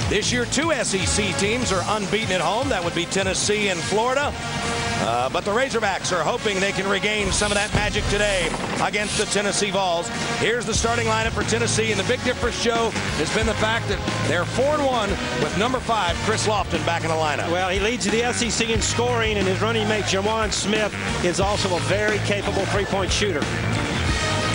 This year, 2 SEC teams are unbeaten at home. That would be Tennessee and Florida. But the Razorbacks are hoping they can regain some of that magic today against the Tennessee Vols. Here's the starting lineup for Tennessee, and the big difference, Joe, has been the fact that they're 4-1 with number 5, Chris Lofton, back in the lineup. Well, he leads the SEC in scoring, and his running mate, Jawan Smith, is also a very capable three-point shooter.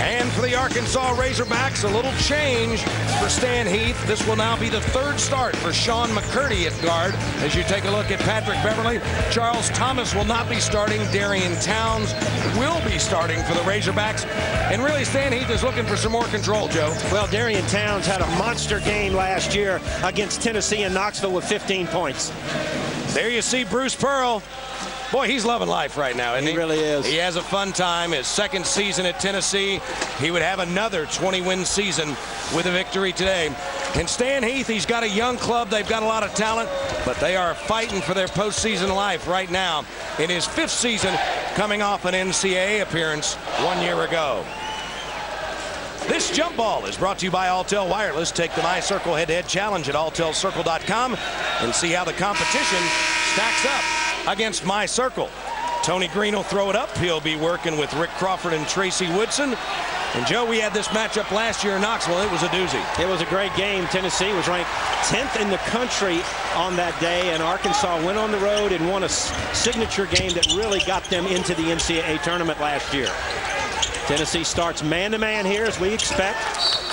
And for the Arkansas Razorbacks, a little change for Stan Heath. This will now be the 3rd start for Sean McCurdy at guard. As you take a look at Patrick Beverly, Charles Thomas will not be starting. Darian Towns will be starting for the Razorbacks. And really, Stan Heath is looking for some more control, Joe. Well, Darian Towns had a monster game last year against Tennessee and Knoxville with 15 points. There you see Bruce Pearl. Boy, he's loving life right now, isn't he? He really is. He has a fun time. His 2nd season at Tennessee. He would have another 20-win season with a victory today. And Stan Heath, he's got a young club. They've got a lot of talent, but they are fighting for their postseason life right now in his 5th season, coming off an NCAA appearance 1 year ago. This jump ball is brought to you by Alltel Wireless. Take the MyCircle head-to-head challenge at alltelcircle.com and see how the competition stacks up against MyCircle. Tony Green will throw it up. He'll be working with Rick Crawford and Tracy Woodson. And Joe, we had this matchup last year in Knoxville. It was a doozy. It was a great game. Tennessee was ranked 10th in the country on that day, and Arkansas went on the road and won a signature game that really got them into the NCAA tournament last year. Tennessee starts man-to-man here, as we expect.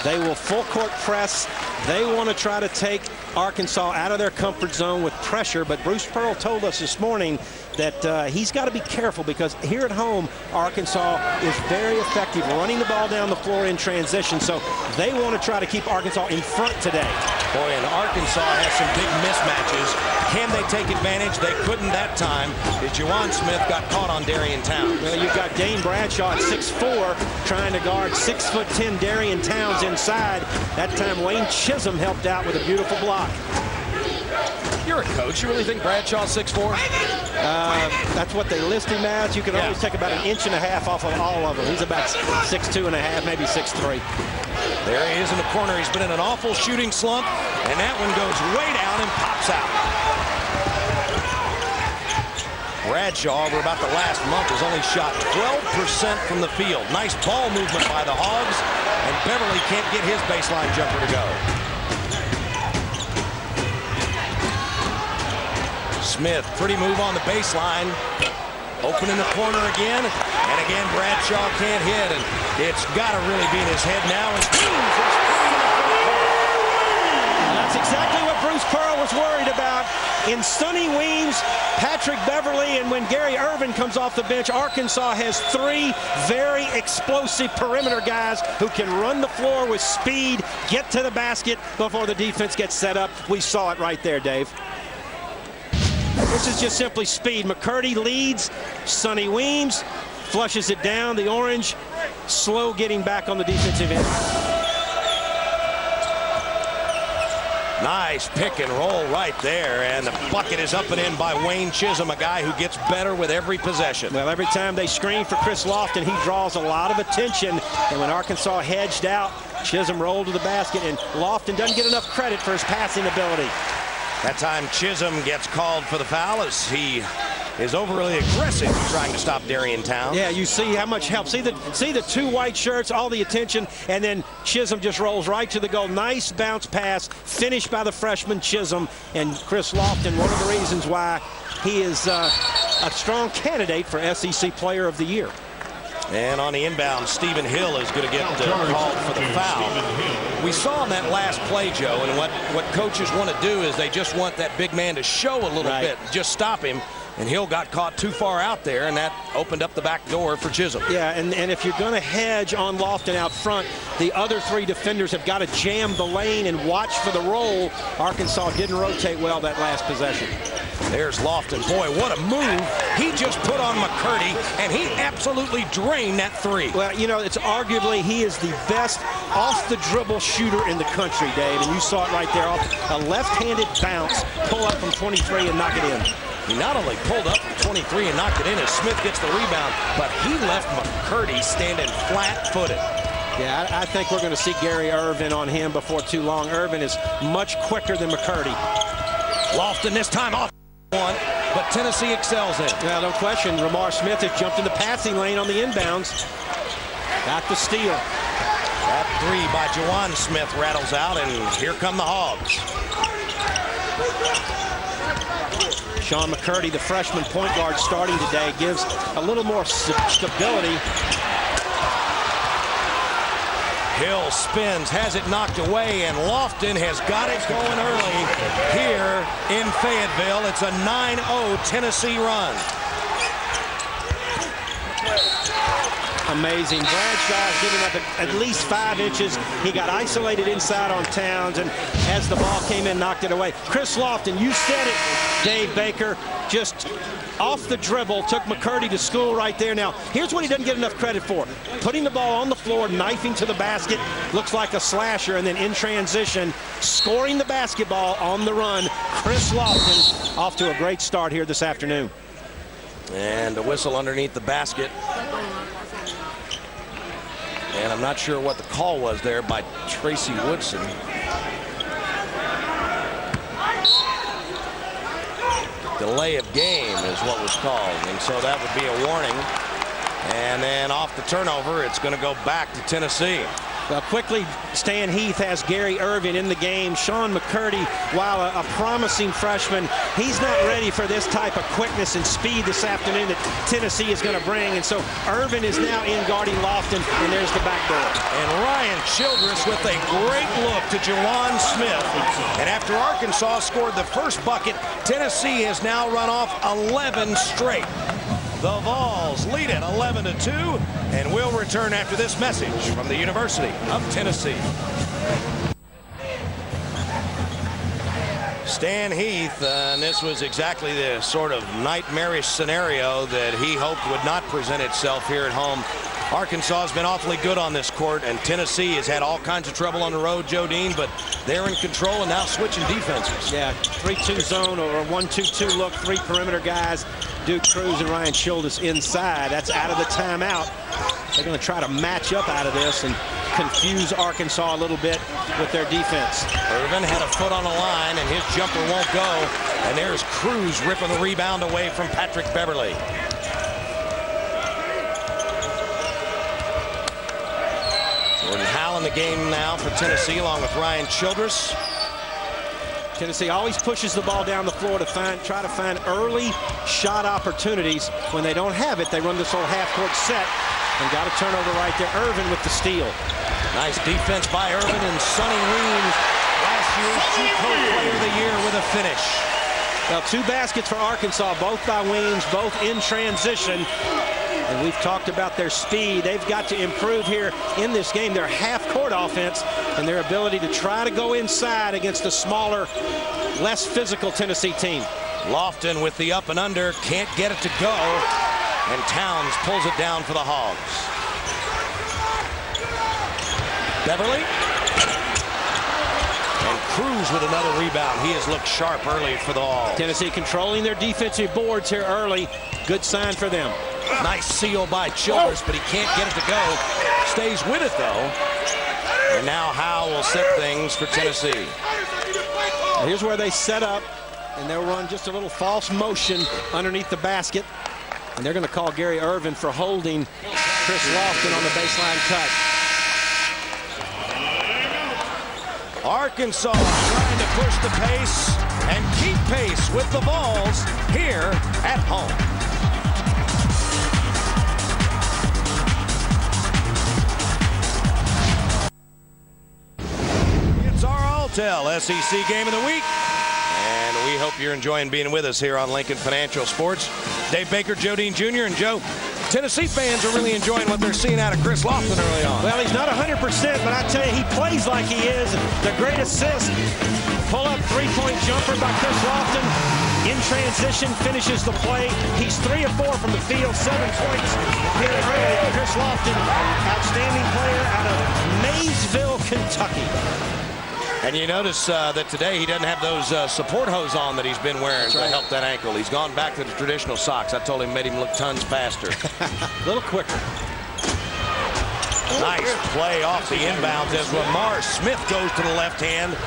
They will full-court press. They want to try to take Arkansas out of their comfort zone with pressure, but Bruce Pearl told us this morning that he's got to be careful because here at home, Arkansas is very effective running the ball down the floor in transition, so they want to try to keep Arkansas in front today. Boy, and Arkansas has some big mismatches. Can they take advantage? They couldn't that time. Jawan Smith got caught on Darian Towns. Well, you've got Dane Bradshaw at 6'4", trying to guard 6'10" Darian Towns inside. That time Wayne Chisholm helped out with a beautiful block. You're a coach. You really think Bradshaw's 6'4"? That's what they list him as. You can always take about 1.5 inches off of all of them. He's about 6'2.5", maybe 6'3". There he is in the corner. He's been in an awful shooting slump, and that one goes way down and pops out. Bradshaw, over about the last month, has only shot 12% from the field. Nice ball movement by the Hogs, and Beverly can't get his baseline jumper to go. Smith, pretty move on the baseline. Open in the corner again, and again Bradshaw can't hit, and it's got to really be in his head now. That's exactly what Bruce Pearl was worried about. In Sonny Weems, Patrick Beverly, and when Gary Irvin comes off the bench, Arkansas has 3 very explosive perimeter guys who can run the floor with speed, get to the basket before the defense gets set up. We saw it right there, Dave. This is just simply speed. McCurdy leads. Sonny Weems flushes it down. The orange, slow getting back on the defensive end. Nice pick and roll right there, and the bucket is up and in by Wayne Chisholm, a guy who gets better with every possession. Well, every time they screen for Chris Lofton, he draws a lot of attention, and when Arkansas hedged out, Chisholm rolled to the basket, and Lofton doesn't get enough credit for his passing ability. That time Chisholm gets called for the foul as he is overly aggressive trying to stop Darian Towns. Yeah, you see how much help. See the 2 white shirts, all the attention, and then Chisholm just rolls right to the goal. Nice bounce pass, finished by the freshman Chisholm, and Chris Lofton, one of the reasons why he is a strong candidate for SEC Player of the Year. And on the inbound, Stephen Hill is going to get called for the foul. We saw in that last play, Joe, and what coaches want to do is they just want that big man to show a little bit, just stop him. And Hill got caught too far out there, and that opened up the back door for Chisholm. Yeah, and if you're going to hedge on Lofton out front, the other 3 defenders have got to jam the lane and watch for the roll. Arkansas didn't rotate well that last possession. There's Lofton. Boy, what a move. He just put on McCurdy, and he absolutely drained that 3. Well, you know, it's arguably he is the best off-the-dribble shooter in the country, Dave, and you saw it right there. Off a left-handed bounce, pull up from 23 and knock it in. He not only pulled up from 23 and knocked it in as Smith gets the rebound, but he left McCurdy standing flat-footed. Yeah, I think we're going to see Gary Irvin on him before too long. Irvin is much quicker than McCurdy. Lofton this time off one, but Tennessee excels in. Yeah, no question. Ramar Smith has jumped in the passing lane on the inbounds. Got the steal. That three by Jawan Smith rattles out, and here come the Hogs. Sean McCurdy, the freshman point guard starting today, gives a little more stability. Hill spins, has it knocked away, and Lofton has got it going early here in Fayetteville. It's a 9-0 Tennessee run. Amazing. Bradshaw giving up at least 5 inches. He got isolated inside on Towns, and as the ball came in, knocked it away. Chris Lofton, you said it, Dave Baker, just off the dribble, took McCurdy to school right there. Now, here's what he doesn't get enough credit for. Putting the ball on the floor, knifing to the basket, looks like a slasher, and then in transition, scoring the basketball on the run. Chris Lofton off to a great start here this afternoon. And a whistle underneath the basket. And I'm not sure what the call was there by Tracy Woodson. Delay of game is what was called, and so that would be a warning. And then off the turnover, it's going to go back to Tennessee. Well, quickly, Stan Heath has Gary Irvin in the game. Sean McCurdy, while a promising freshman, he's not ready for this type of quickness and speed this afternoon that Tennessee is going to bring. And so Irvin is now in guarding Lofton, and there's the back door. And Ryan Childress with a great look to Jawan Smith. And after Arkansas scored the first bucket, Tennessee has now run off 11 straight. The Vols lead it 11-2, and we'll return after this message from the University of Tennessee. Stan Heath, and this was exactly the sort of nightmarish scenario that he hoped would not present itself here at home. Arkansas has been awfully good on this court, and Tennessee has had all kinds of trouble on the road, Joe Dean, but they're in control and now switching defenses. Yeah, 3-2 zone or a 1-2-2 look, 3 perimeter guys. Duke Cruz and Ryan Childress inside. That's out of the timeout. They're going to try to match up out of this and confuse Arkansas a little bit with their defense. Irvin had a foot on the line, and his jumper won't go. And there's Cruz ripping the rebound away from Patrick Beverly. Jordan Howell in the game now for Tennessee, along with Ryan Childress. Tennessee always pushes the ball down the floor to try to find early shot opportunities. When they don't have it, they run this whole half-court set and got a turnover right there. Irvin with the steal. Nice defense by Irvin, and Sonny Weems, last year's Two-Coat Player of the Year, with a finish. Well, 2 baskets for Arkansas, both by Weems, both in transition. And we've talked about their speed. They've got to improve here in this game, their half-court offense and their ability to try to go inside against a smaller, less physical Tennessee team. Lofton with the up and under, can't get it to go, and Towns pulls it down for the Hogs. Beverly. And Cruz with another rebound. He has looked sharp early for the Vols. Tennessee controlling their defensive boards here early. Good sign for them. Nice seal by Childress, but he can't get it to go. Stays with it, though. And now Howell will set things for Tennessee. Here's where they set up, and they'll run just a little false motion underneath the basket. And they're going to call Gary Irvin for holding Chris Lofton on the baseline cut. Arkansas trying to push the pace and keep pace with the Vols here at home. SEC Game of the Week, and we hope you're enjoying being with us here on Lincoln Financial Sports. Dave Baker, Joe Dean Jr., and Joe, Tennessee fans are really enjoying what they're seeing out of Chris Lofton early on. Well, he's not 100%, but I tell you, he plays like he is. The great assist, pull-up three-point jumper by Chris Lofton. In transition, finishes the play. He's 3 of 4 from the field, 7 points here early. Chris Lofton, outstanding player out of Maysville, Kentucky. And you notice that today he doesn't have those support hose on that he's been wearing to help that ankle. He's gone back to the traditional socks. I told him made him look tons faster. A little quicker. Nice play off the inbounds as Lamar Smith goes to the left hand.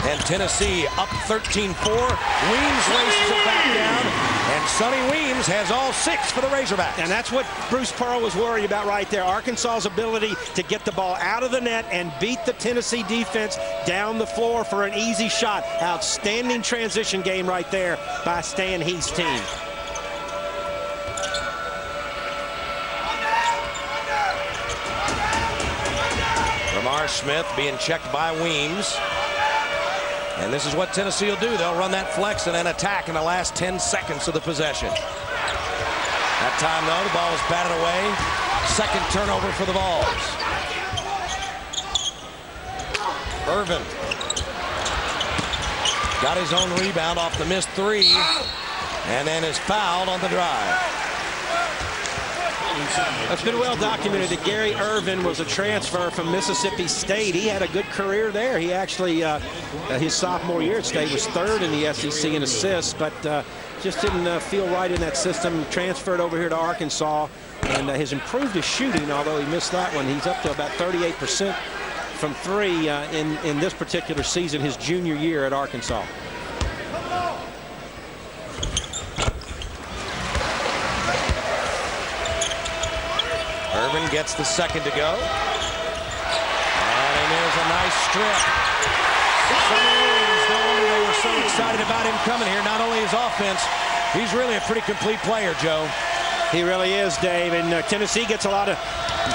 And Tennessee up 13-4. Weems races it back down. And Sonny Weems has all 6 for the Razorbacks. And that's what Bruce Pearl was worried about right there. Arkansas's ability to get the ball out of the net and beat the Tennessee defense down the floor for an easy shot. Outstanding transition game right there by Stan Heath's team. Lamar Smith being checked by Weems. And this is what Tennessee will do. They'll run that flex and then attack in the last 10 seconds of the possession. That time, though, the ball is batted away. Second turnover for the Vols. Irvin got his own rebound off the missed 3 and then is fouled on the drive. It's been well documented that Gary Irvin was a transfer from Mississippi State. He had a good career there. He actually, his sophomore year at State, was 3rd in the SEC in assists, but just didn't feel right in that system. Transferred over here to Arkansas and has improved his shooting, although he missed that one. He's up to about 38% from 3 in this particular season, his junior year at Arkansas. Irvin gets the second to go. And there's a nice strip. Sonny Weems, no wonder they were so excited about him coming here. Not only his offense, he's really a pretty complete player, Joe. He really is, Dave. And Tennessee gets a lot of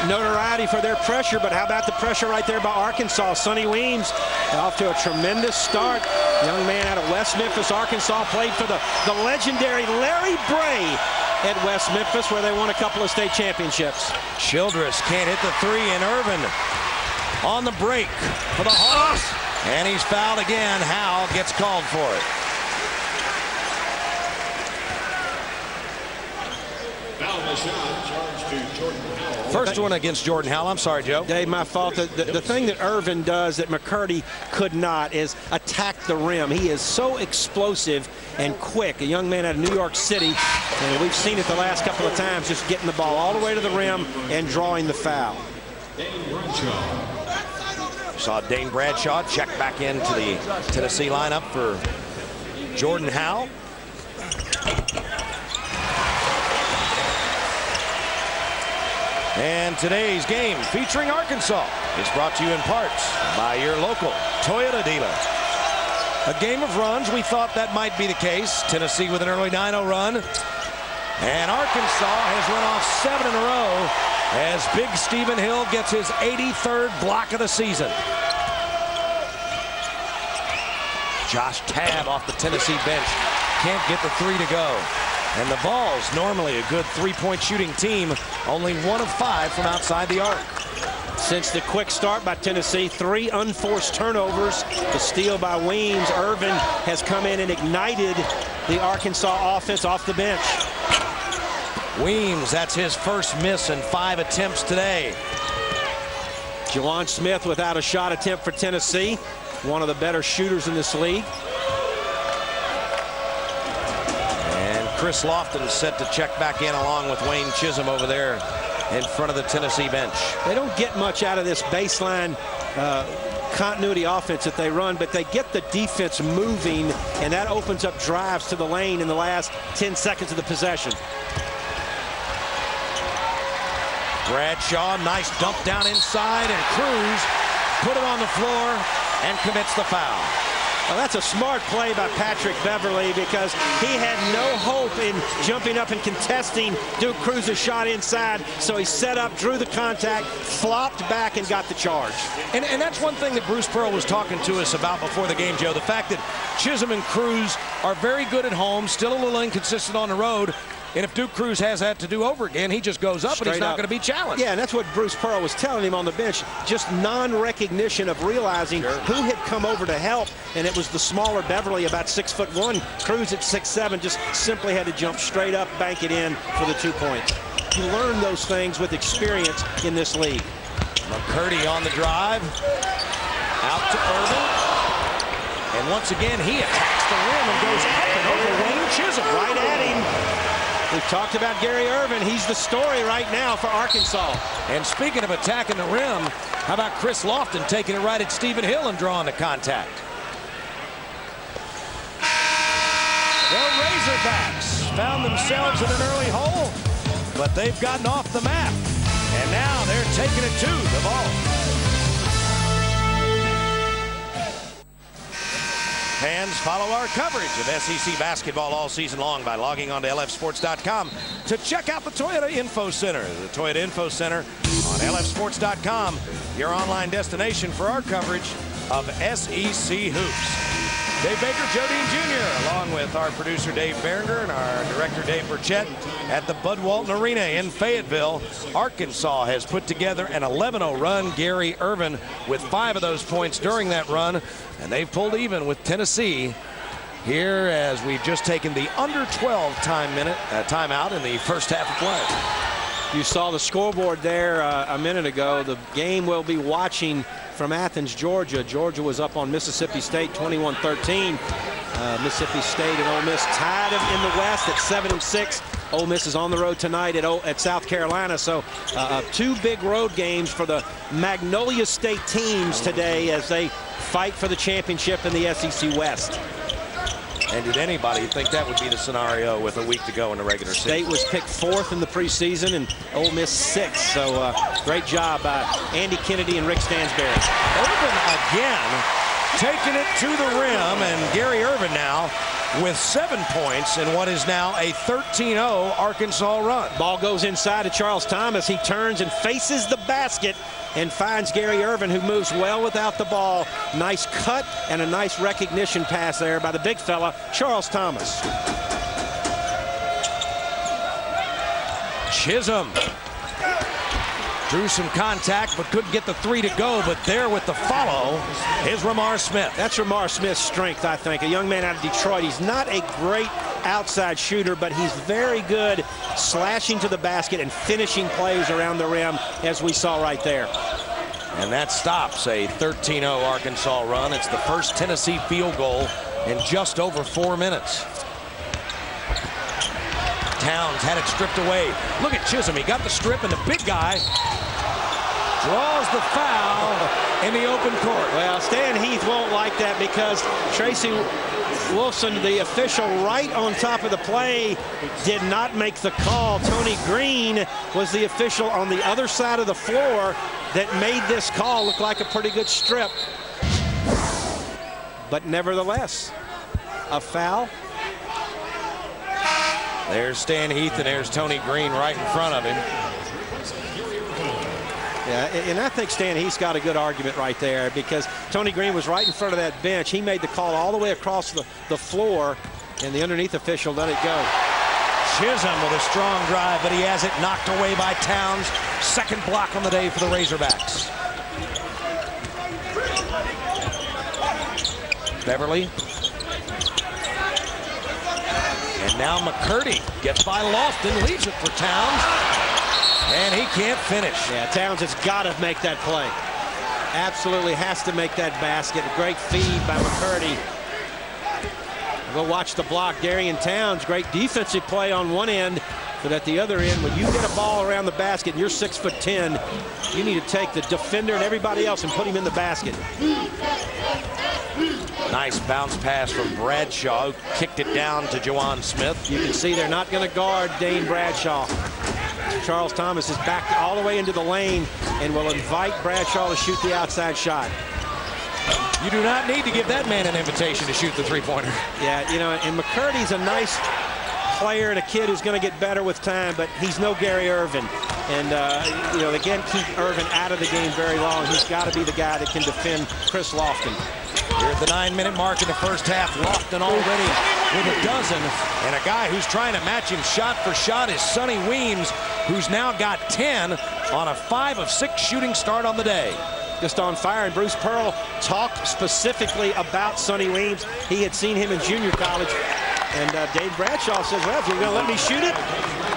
notoriety for their pressure, but how about the pressure right there by Arkansas? Sonny Weems off to a tremendous start. Young man out of West Memphis, Arkansas, played for the legendary Larry Bray at West Memphis, where they won a couple of state championships. Childress can't hit the 3, and Irvin on the break for the Hawks. And he's fouled again. Howell gets called for it. First one against Jordan Howell. I'm sorry, Joe. Dave, my fault. The thing that Irvin does that McCurdy could not is attack the rim. He is so explosive and quick. A young man out of New York City, and we've seen it the last couple of times, just getting the ball all the way to the rim and drawing the foul. Saw Dane Bradshaw check back into the Tennessee lineup for Jordan Howell. And today's game featuring Arkansas is brought to you in parts by your local Toyota dealer. A game of runs. We thought that might be the case. Tennessee with an early 9-0 run. And Arkansas has run off 7 in a row as Big Stephen Hill gets his 83rd block of the season. Josh Tabb off the Tennessee bench. Can't get the 3 to go. And the Vols, normally a good 3-point shooting team, only 1 of 5 from outside the arc. Since the quick start by Tennessee, 3 unforced turnovers. The steal by Weems. Irvin has come in and ignited the Arkansas offense off the bench. Weems, that's his first miss in 5 attempts today. Juwan Smith without a shot attempt for Tennessee. One of the better shooters in this league. Chris Lofton set to check back in along with Wayne Chisholm over there in front of the Tennessee bench. They don't get much out of this baseline continuity offense that they run, but they get the defense moving, and that opens up drives to the lane in the last 10 seconds of the possession. Bradshaw, nice dump down inside, and Cruz put it on the floor and commits the foul. Well, that's a smart play by Patrick Beverly because he had no hope in jumping up and contesting Duke Cruz's shot inside. So he set up, drew the contact, flopped back, and got the charge. And that's one thing that Bruce Pearl was talking to us about before the game, Joe. The fact that Chisholm and Cruz are very good at home, still a little inconsistent on the road. And if Duke Cruz has that to do over again, he just goes up and he's not going to be challenged. Yeah, and that's what Bruce Pearl was telling him on the bench. Just non-recognition of realizing who had come over to help, and it was the smaller Beverly, about 6'1". Cruz at 6'7", just simply had to jump straight up, bank it in for the 2 points. You learn those things with experience in this league. McCurdy on the drive. Out to Irvin. And once again, he attacks the rim and goes up and over Wayne Chisholm. Right at him. We've talked about Gary Irvin. He's the story right now for Arkansas. And speaking of attacking the rim, how about Chris Lofton taking it right at Stephen Hill and drawing the contact? The Razorbacks found themselves in an early hole, but they've gotten off the map. And now they're taking it to the ball. Fans, follow our coverage of SEC basketball all season long by logging on to lfsports.com to check out the Toyota Info Center. The Toyota Info Center on lfsports.com, your online destination for our coverage of SEC hoops. Dave Baker, Joe Dean Jr., along with our producer Dave Berenger and our director Dave Burchett at the Bud Walton Arena in Fayetteville. Arkansas has put together an 11-0 run. Gary Irvin with 5 of those points during that run, and they've pulled even with Tennessee here as we've just taken the under 12 timeout in the first half of play. You saw the scoreboard there a minute ago. The game we'll be watching from Athens, Georgia. Georgia was up on Mississippi State 21-13. Mississippi State and Ole Miss tied them in the West at 7-6. Ole Miss is on the road tonight at South Carolina. So 2 big road games for the Magnolia State teams today as they fight for the championship in the SEC West. And did anybody think that would be the scenario with a week to go in the regular season? State was picked 4th in the preseason and Ole Miss 6th. So great job by Andy Kennedy and Rick Stansberry. Irvin again taking it to the rim, and Gary Irvin now with 7 points in what is now a 13-0 Arkansas run. Ball goes inside to Charles Thomas. He turns and faces the basket and finds Gary Irvin, who moves well without the ball. Nice cut and a nice recognition pass there by the big fella, Charles Thomas. Chisholm drew some contact but couldn't get the 3 to go, but there with the follow is Ramar Smith. That's Ramar Smith's strength, I think. A young man out of Detroit. He's not a great outside shooter, but he's very good slashing to the basket and finishing plays around the rim, as we saw right there. And that stops a 13-0 Arkansas run. It's the first Tennessee field goal in just over 4 minutes. Towns had it stripped away. Look at Chisholm. He got the strip, and the big guy draws the foul in the open court. Well, Stan Heath won't like that because Tracy Wolfson, the official right on top of the play, did not make the call. Tony Green was the official on the other side of the floor that made this call look like a pretty good strip. But nevertheless, a foul. There's Stan Heath and there's Tony Green right in front of him. Yeah, and I think Stan Heath's got a good argument right there because Tony Green was right in front of that bench. He made the call all the way across the floor, and the underneath official let it go. Chisholm with a strong drive, but he has it knocked away by Towns. Second block on the day for the Razorbacks. Beverly. And now McCurdy gets by Lofton, leaves it for Towns, and he can't finish. Yeah, Towns has got to make that play. Absolutely has to make that basket. A great feed by McCurdy. We'll watch the block. Darian Towns, great defensive play on one end, but at the other end, when you get a ball around the basket and you're 6'10", you need to take the defender and everybody else and put him in the basket. Nice bounce pass from Bradshaw, who kicked it down to Juwan Smith. You can see they're not going to guard Dane Bradshaw. Charles Thomas is back all the way into the lane and will invite Bradshaw to shoot the outside shot. You do not need to give that man an invitation to shoot the three-pointer. Yeah, you know, and McCurdy's a nice player and a kid who's going to get better with time, but he's no Gary Irvin. And, you know, they can't keep Irvin out of the game very long. He's got to be the guy that can defend Chris Lofton. Here at the 9-minute mark in the first half, Lofton already with a dozen. And a guy who's trying to match him shot for shot is Sonny Weems, who's now got 10 on a 5 of 6 shooting start on the day. Just on fire, and Bruce Pearl talked specifically about Sonny Weems. He had seen him in junior college. And Dave Bradshaw says, well, if you're going to let me shoot it,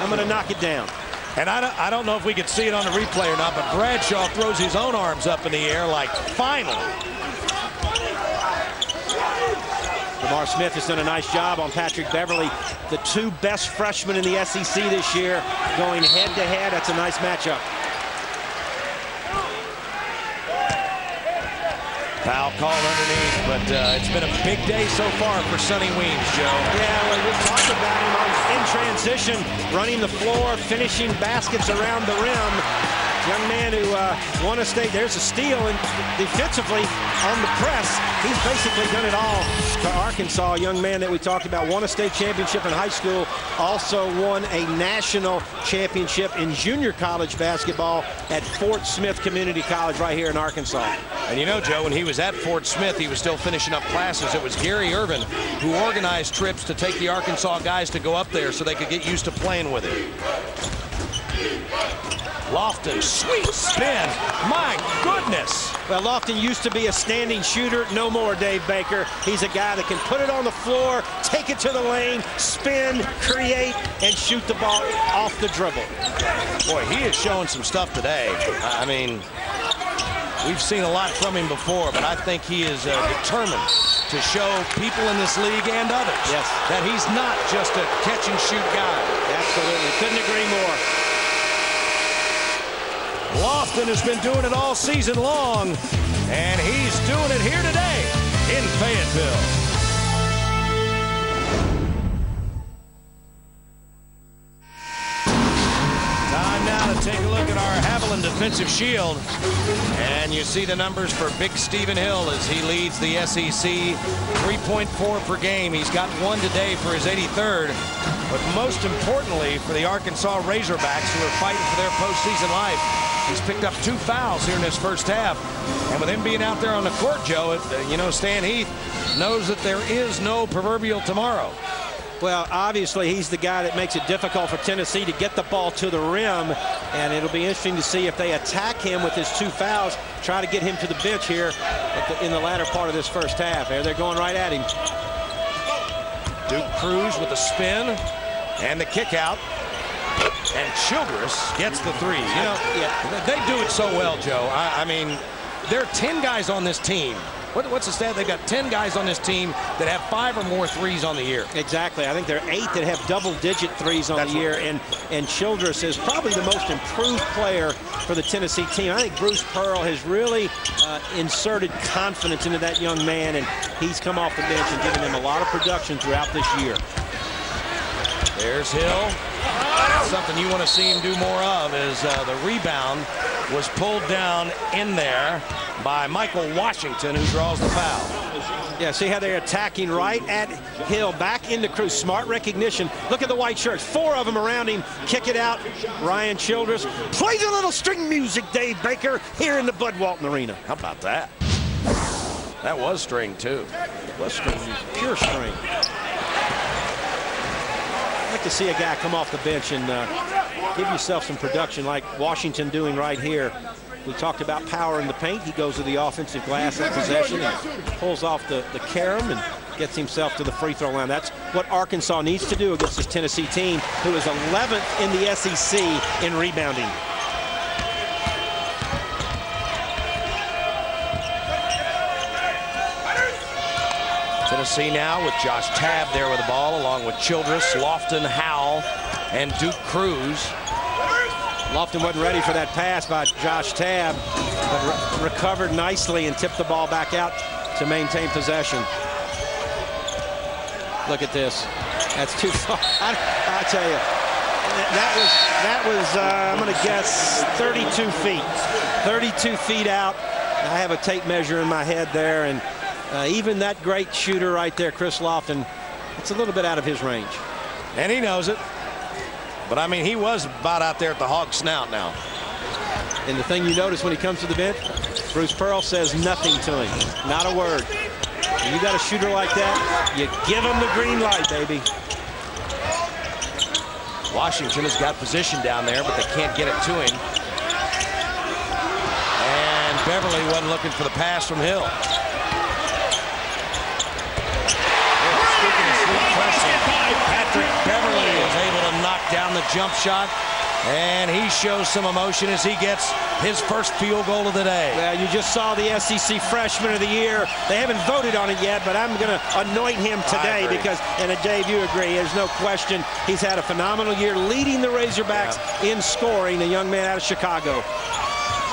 I'm going to knock it down. And I don't know if we could see it on the replay or not, but Bradshaw throws his own arms up in the air like, finally. The Lamar Smith has done a nice job on Patrick Beverly. The two best freshmen in the SEC this year going head-to-head. That's a nice matchup. Foul called underneath, but it's been a big day so far for Sonny Weems, Joe. Yeah, well, we've talked about him in transition, running the floor, finishing baskets around the rim. Young man who won a state. There's a steal, and defensively on the press, he's basically done it all for Arkansas. A young man that we talked about, won a state championship in high school, also won a national championship in junior college basketball at Fort Smith Community College right here in Arkansas. And you know, Joe, when he was at Fort Smith, he was still finishing up classes. It was Gary Irvin who organized trips to take the Arkansas guys to go up there so they could get used to playing with him. Lofton, sweet spin. My goodness. Well, Lofton used to be a standing shooter. No more, Dave Baker. He's a guy that can put it on the floor, take it to the lane, spin, create, and shoot the ball off the dribble. Boy, he is showing some stuff today. I mean, we've seen a lot from him before, but I think he is determined to show people in this league and others that he's not just a catch-and-shoot guy. Absolutely. Couldn't agree more. Lofton has been doing it all season long, and he's doing it here today in Fayetteville. Time now to take a look at our Haviland defensive shield. And you see the numbers for Big Stephen Hill as he leads the SEC, 3.4 per game. He's got one today for his 83rd. But most importantly for the Arkansas Razorbacks, who are fighting for their postseason life, he's picked up 2 fouls here in this first half. And with him being out there on the court, Joe, you know, Stan Heath knows that there is no proverbial tomorrow. Well, obviously, he's the guy that makes it difficult for Tennessee to get the ball to the rim. And it'll be interesting to see if they attack him with his 2 fouls, try to get him to the bench here in the latter part of this first half. They're going right at him. Duke Cruz with the spin and the kick out. And Childress gets the 3. You know, they do it so well, Joe. I mean, there are 10 guys on this team. What's the stat? They've got 10 guys on this team that have 5 or more threes on the year. Exactly. I think there are 8 that have double-digit threes on the year. And Childress is probably the most improved player for the Tennessee team. I think Bruce Pearl has really inserted confidence into that young man, and he's come off the bench and given him a lot of production throughout this year. There's Hill. Something you want to see him do more of is the rebound was pulled down in there by Michael Washington, who draws the foul. Yeah, see how they're attacking right at Hill, back into Cruz. Smart recognition. Look at the white shirts. 4 of them around him. Kick it out. Ryan Childress plays a little string music, Dave Baker, here in the Bud Walton Arena. How about that? That was string, too. It was string music. Pure string. I'd like to see a guy come off the bench and give yourself some production like Washington doing right here. We talked about power in the paint. He goes to the offensive glass in possession and pulls off the carom and gets himself to the free throw line. That's what Arkansas needs to do against this Tennessee team, who is 11th in the SEC in rebounding. Tennessee now with Josh Tabb there with the ball, along with Childress, Lofton, Howell, and Duke Cruz. Lofton wasn't ready for that pass by Josh Tabb, but recovered nicely and tipped the ball back out to maintain possession. Look at this. That's too far. I tell you, that was I'm going to guess 32 feet. 32 feet out. I have a tape measure in my head there, and even that great shooter right there, Chris Lofton, it's a little bit out of his range. And he knows it. But, I mean, he was about out there at the hog snout now. And the thing you notice when he comes to the bench, Bruce Pearl says nothing to him. Not a word. When you got a shooter like that, you give him the green light, baby. Washington has got position down there, but they can't get it to him. And Beverly wasn't looking for the pass from Hill. Patrick Beverly is able to knock down the jump shot. And he shows some emotion as he gets his first field goal of the day. Well, you just saw the SEC Freshman of the Year. They haven't voted on it yet, but I'm going to anoint him today because, and Dave, you agree, there's no question he's had a phenomenal year leading the Razorbacks in scoring, the young man out of Chicago.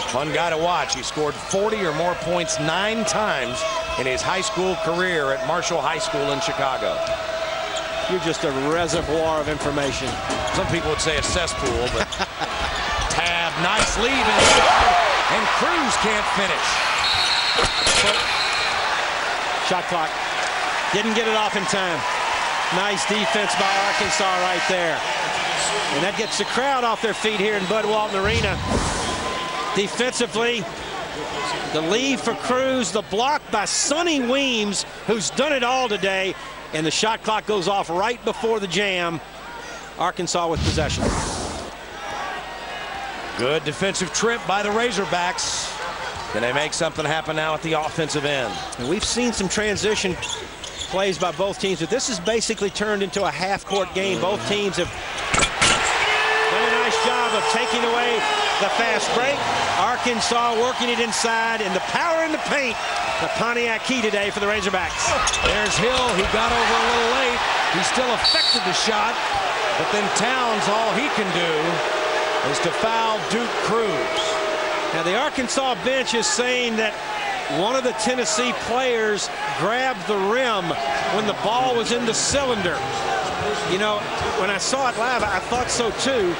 Fun guy to watch. He scored 40 or more points 9 times in his high school career at Marshall High School in Chicago. You're just a reservoir of information. Some people would say a cesspool, but Tab, nice lead inside, and Cruz can't finish. Shot clock. Didn't get it off in time. Nice defense by Arkansas right there. And that gets the crowd off their feet here in Bud Walton Arena. Defensively, the lead for Cruz, the block by Sonny Weems, who's done it all today. And the shot clock goes off right before the jam. Arkansas with possession. Good defensive trip by the Razorbacks. Can they make something happen now at the offensive end? And we've seen some transition plays by both teams, but this has basically turned into a half-court game. Both teams have done a nice job of taking away the fast break. Arkansas working it inside, and the power in the paint. The Pontiac key today for the Razorbacks. There's Hill. He got over a little late. He still affected the shot, but then Towns, all he can do is to foul Duke Cruz. Now the Arkansas bench is saying that one of the Tennessee players grabbed the rim when the ball was in the cylinder. You know, when I saw it live, I thought so too.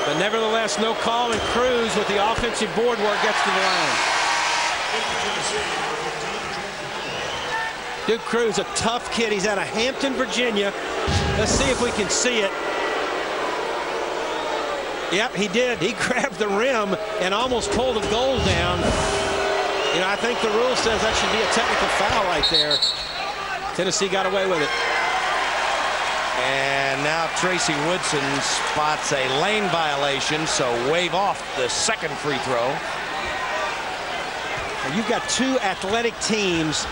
But nevertheless, no call, and Cruz with the offensive board work gets to the line. Duke Cruz, a tough kid. He's out of Hampton, Virginia. Let's see if we can see it. Yep, he did. He grabbed the rim and almost pulled a goal down. You know, I think the rule says that should be a technical foul right there. Tennessee got away with it. And now Tracy Woodson spots a lane violation, so wave off the second free throw. And you've got two athletic teams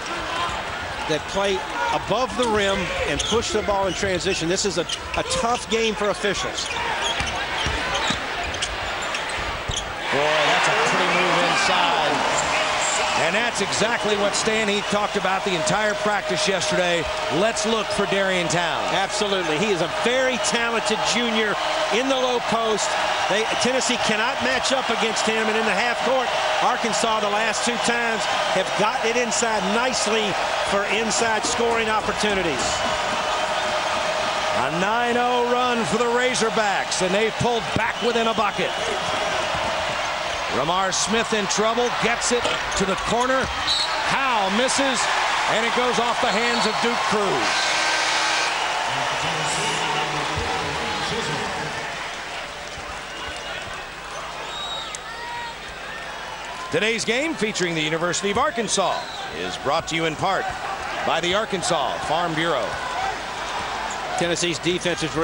that play above the rim and push the ball in transition. This is a tough game for officials. Boy, that's a pretty move inside. And that's exactly what Stan Heath talked about the entire practice yesterday. Let's look for Darian Towns. Absolutely. He is a very talented junior in the low post. Tennessee cannot match up against him. And in the half court, Arkansas the last 2 times have gotten it inside nicely for inside scoring opportunities. A 9-0 run for the Razorbacks, and they've pulled back within a bucket. Ramar Smith in trouble, gets it to the corner. Howe misses, and it goes off the hands of Duke Cruz. Today's game, featuring the University of Arkansas, is brought to you in part by the Arkansas Farm Bureau. Tennessee's defense is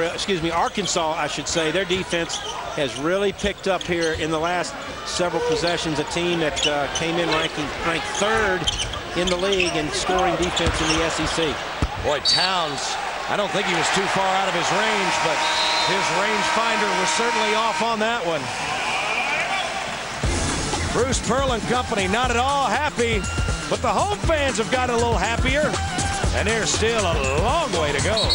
Arkansas, I should say, their defense has really picked up here in the last several possessions. A team that came in ranked 3rd in the league in scoring defense in the SEC. Boy, Towns, I don't think he was too far out of his range, but his rangefinder was certainly off on that one. Bruce Pearl and company not at all happy, but the home fans have got a little happier, and there's still a long way to go.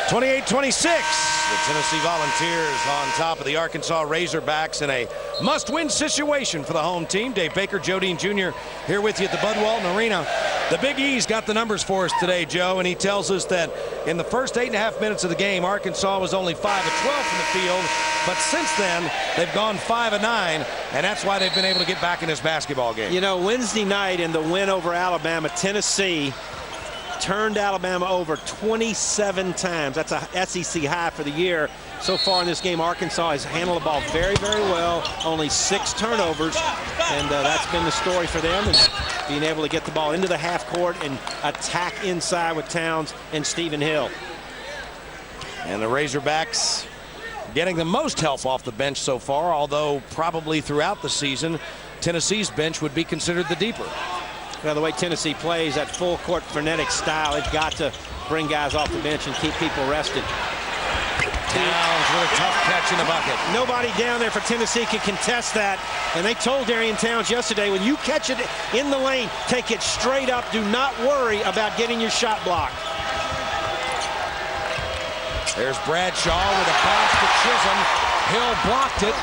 (28-26). The Tennessee Volunteers on top of the Arkansas Razorbacks in a must-win situation for the home team. Dave Baker, Joe Dean Jr. here with you at the Bud Walton Arena. The Big E's got the numbers for us today, Joe, and he tells us that in the first 8.5 minutes of the game, Arkansas was only 5 of 12 from the field, but since then, they've gone 5 of 9, and that's why they've been able to get back in this basketball game. You know, Wednesday night in the win over Alabama, Tennessee turned Alabama over 27 times. That's a SEC high for the year. So far in this game, Arkansas has handled the ball very, very well. Only 6 turnovers, and that's been the story for them. And being able to get the ball into the half court and attack inside with Towns and Stephen Hill. And the Razorbacks getting the most help off the bench so far, although probably throughout the season Tennessee's bench would be considered the deeper. Well, the way Tennessee plays, that full court frenetic style, it's got to bring guys off the bench and keep people rested. Towns with a tough catch in the bucket. Nobody down there for Tennessee can contest that. And they told Darian Towns yesterday, when you catch it in the lane, take it straight up. Do not worry about getting your shot blocked. There's Bradshaw with a bounce to Chisholm. Hill blocked it,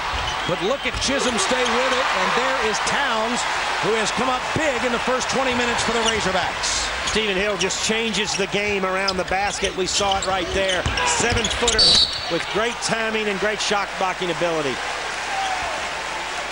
but look at Chisholm stay with it, and there is Towns, who has come up big in the first 20 minutes for the Razorbacks. Stephen Hill just changes the game around the basket. We saw it right there. 7-footer with great timing and great shot blocking ability.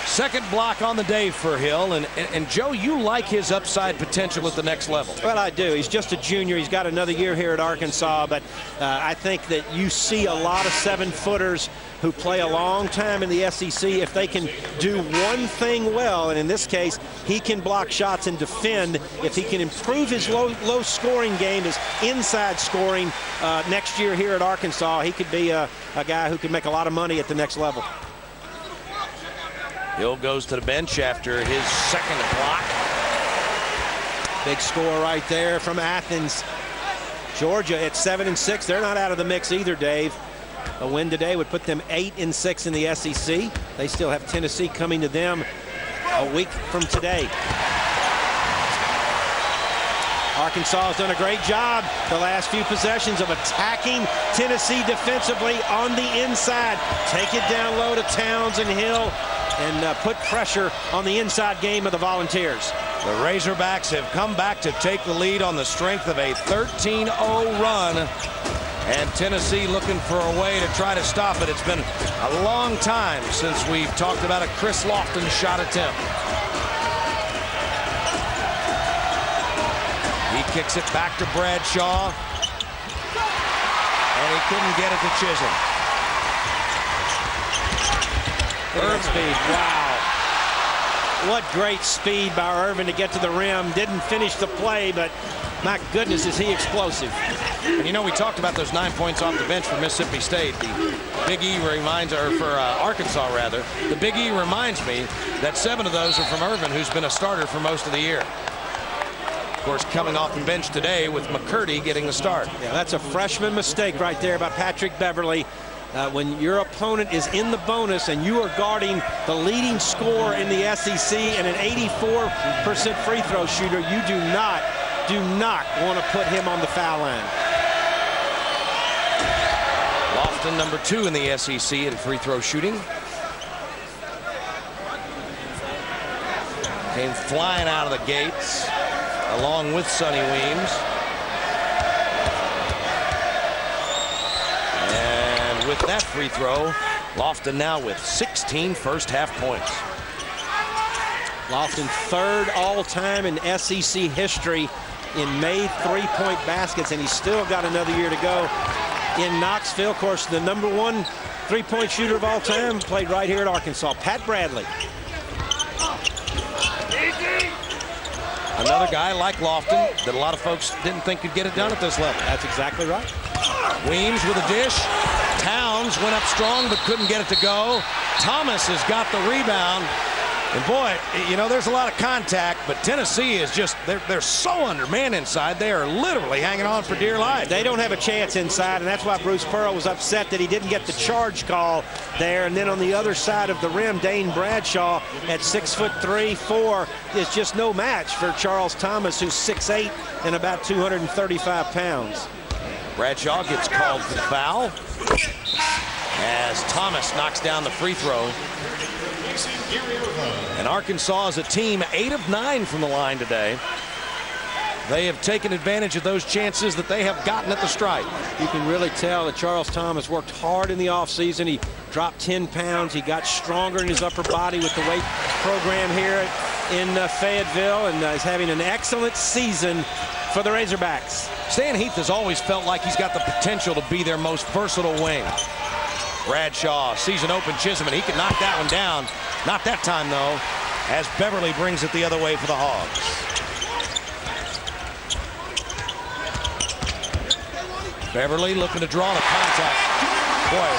Second block on the day for Hill, and Joe, you like his upside potential at the next level. Well, I do. He's just a junior. He's got another year here at Arkansas, but I think that you see a lot of 7-footers who play a long time in the SEC. If they can do one thing well, and in this case, he can block shots and defend. If he can improve his low scoring game, his inside scoring next year here at Arkansas, he could be a guy who can make a lot of money at the next level. Hill goes to the bench after his second block. Big score right there from Athens. Georgia at 7-6. They're not out of the mix either, Dave. A win today would put them 8-6 in the SEC. They still have Tennessee coming to them a week from today. Arkansas has done a great job the last few possessions of attacking Tennessee defensively on the inside. Take it down low to Towns and Hill and put pressure on the inside game of the Volunteers. The Razorbacks have come back to take the lead on the strength of a 13-0 run. And Tennessee looking for a way to try to stop it. It's been a long time since we've talked about a Chris Lofton shot attempt. He kicks it back to Bradshaw. And he couldn't get it to Chisholm. Irvin speed. Wow. What great speed by Irvin to get to the rim. Didn't finish the play, but my goodness, is he explosive. And you know, we talked about those 9 points off the bench for Mississippi State. The Big E reminds, or for Arkansas rather, the Big E reminds me that 7 of those are from Irvin, who's been a starter for most of the year. Of course, coming off the bench today with McCurdy getting the start. Yeah, that's a freshman mistake right there by Patrick Beverly. When your opponent is in the bonus and you are guarding the leading scorer in the SEC and an 84% free throw shooter, you do not want to put him on the foul line. Lofton, number 2 in the SEC in free throw shooting. Came flying out of the gates along with Sonny Weems. And with that free throw, Lofton now with 16 first half points. Lofton third all-time in SEC history in made three-point baskets, and he's still got another year to go in Knoxville. Of course, the number 1 three-point shooter of all time played right here at Arkansas, Pat Bradley. Another guy like Lofton that a lot of folks didn't think could get it done at this level. That's exactly right. Weems with a dish. Towns went up strong but couldn't get it to go. Thomas has got the rebound. And boy, you know, there's a lot of contact, but Tennessee is just, they're so undermanned inside. They are literally hanging on for dear life. They don't have a chance inside, and that's why Bruce Pearl was upset that he didn't get the charge call there. And then on the other side of the rim, Dane Bradshaw at 6'3", 4" is just no match for Charles Thomas, who's 6'8" and about 235 pounds. Bradshaw gets called for the foul as Thomas knocks down the free throw. And Arkansas is a team 8 of 9 from the line today. They have taken advantage of those chances that they have gotten at the stripe. You can really tell that Charles Thomas worked hard in the offseason. He dropped 10 pounds. He got stronger in his upper body with the weight program here in Fayetteville, and is having an excellent season for the Razorbacks. Stan Heath has always felt like he's got the potential to be their most versatile wing. Bradshaw sees an open Chisholm, and he can knock that one down. Not that time, though, as Beverly brings it the other way for the Hogs. Beverly looking to draw the contact. Boy,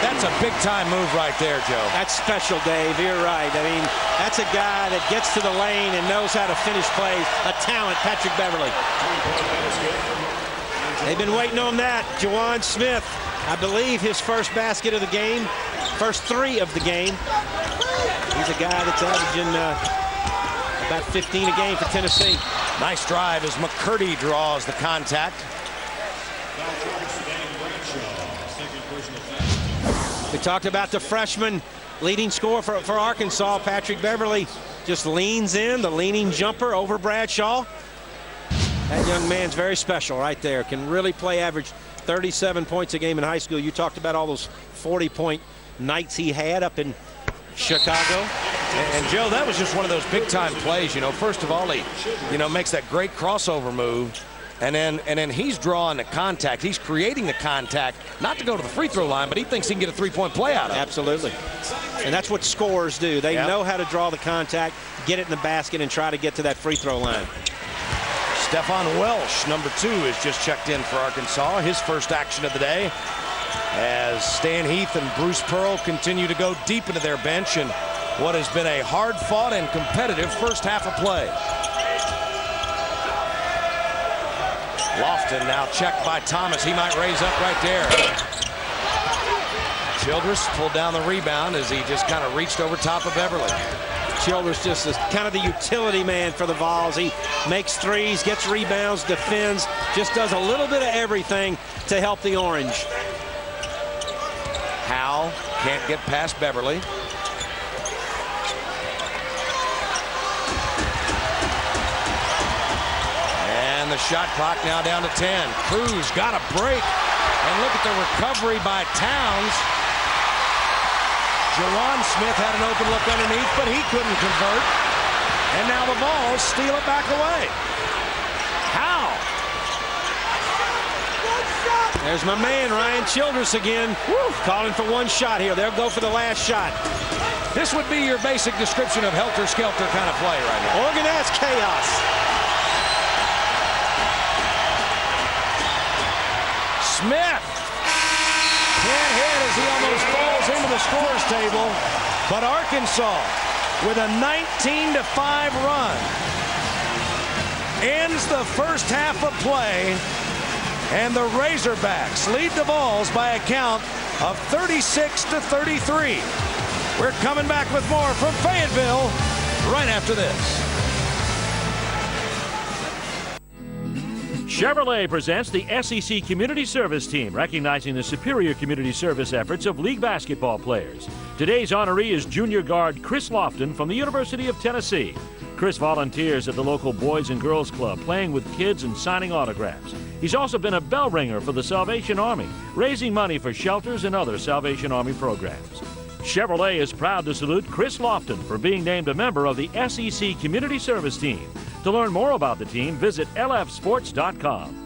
that's a big-time move right there, Joe. That's special, Dave. You're right. I mean, that's a guy that gets to the lane and knows how to finish plays. A talent, Patrick Beverly. They've been waiting on that. Juwan Smith, I believe his first basket of the game, first 3 of the game. He's a guy that's averaging about 15 a game for Tennessee. Nice drive as McCurdy draws the contact. We talked about the freshman leading scorer for Arkansas. Patrick Beverly just leans in, the leaning jumper over Bradshaw. That young man's very special right there. Can really play, average 37 points a game in high school. You talked about all those 40-point nights he had up in Chicago. And Joe, that was just one of those big-time plays. You know, first of all, he, makes that great crossover move. And then he's drawing the contact. He's creating the contact, not to go to the free throw line, but he thinks he can get a 3-point play out of it. Absolutely. And that's what scorers do. They know how to draw the contact, get it in the basket, and try to get to that free throw line. Stephon Welsh, number 2, has just checked in for Arkansas. His first action of the day as Stan Heath and Bruce Pearl continue to go deep into their bench in what has been a hard-fought and competitive first half of play. Lofton now checked by Thomas. He might raise up right there. Childress pulled down the rebound as he just kind of reached over top of Beverly. Childress just is kind of the utility man for the Vols. He makes threes, gets rebounds, defends, just does a little bit of everything to help the Orange. Howell can't get past Beverly. And the shot clock now down to 10. Cruz got a break. And look at the recovery by Towns. Juwan Smith had an open look underneath, but he couldn't convert. And now the Vols steal it back away. How? There's my man, Ryan Childress again. Woo, calling for one shot here. They'll go for the last shot. This would be your basic description of helter-skelter kind of play right now. Organized chaos. Smith can't hit as he almost falls into the scorer's table. But Arkansas, with a 19-5 run, ends the first half of play. And the Razorbacks lead the Vols by a count of 36-33. We're coming back with more from Fayetteville right after this. Chevrolet presents the SEC Community Service Team, recognizing the superior community service efforts of league basketball players. Today's honoree is junior guard Chris Lofton from the University of Tennessee. Chris volunteers at the local Boys and Girls Club, playing with kids and signing autographs. He's also been a bell ringer for the Salvation Army, raising money for shelters and other Salvation Army programs. Chevrolet is proud to salute Chris Lofton for being named a member of the SEC Community Service Team. To learn more about the team, visit lfsports.com.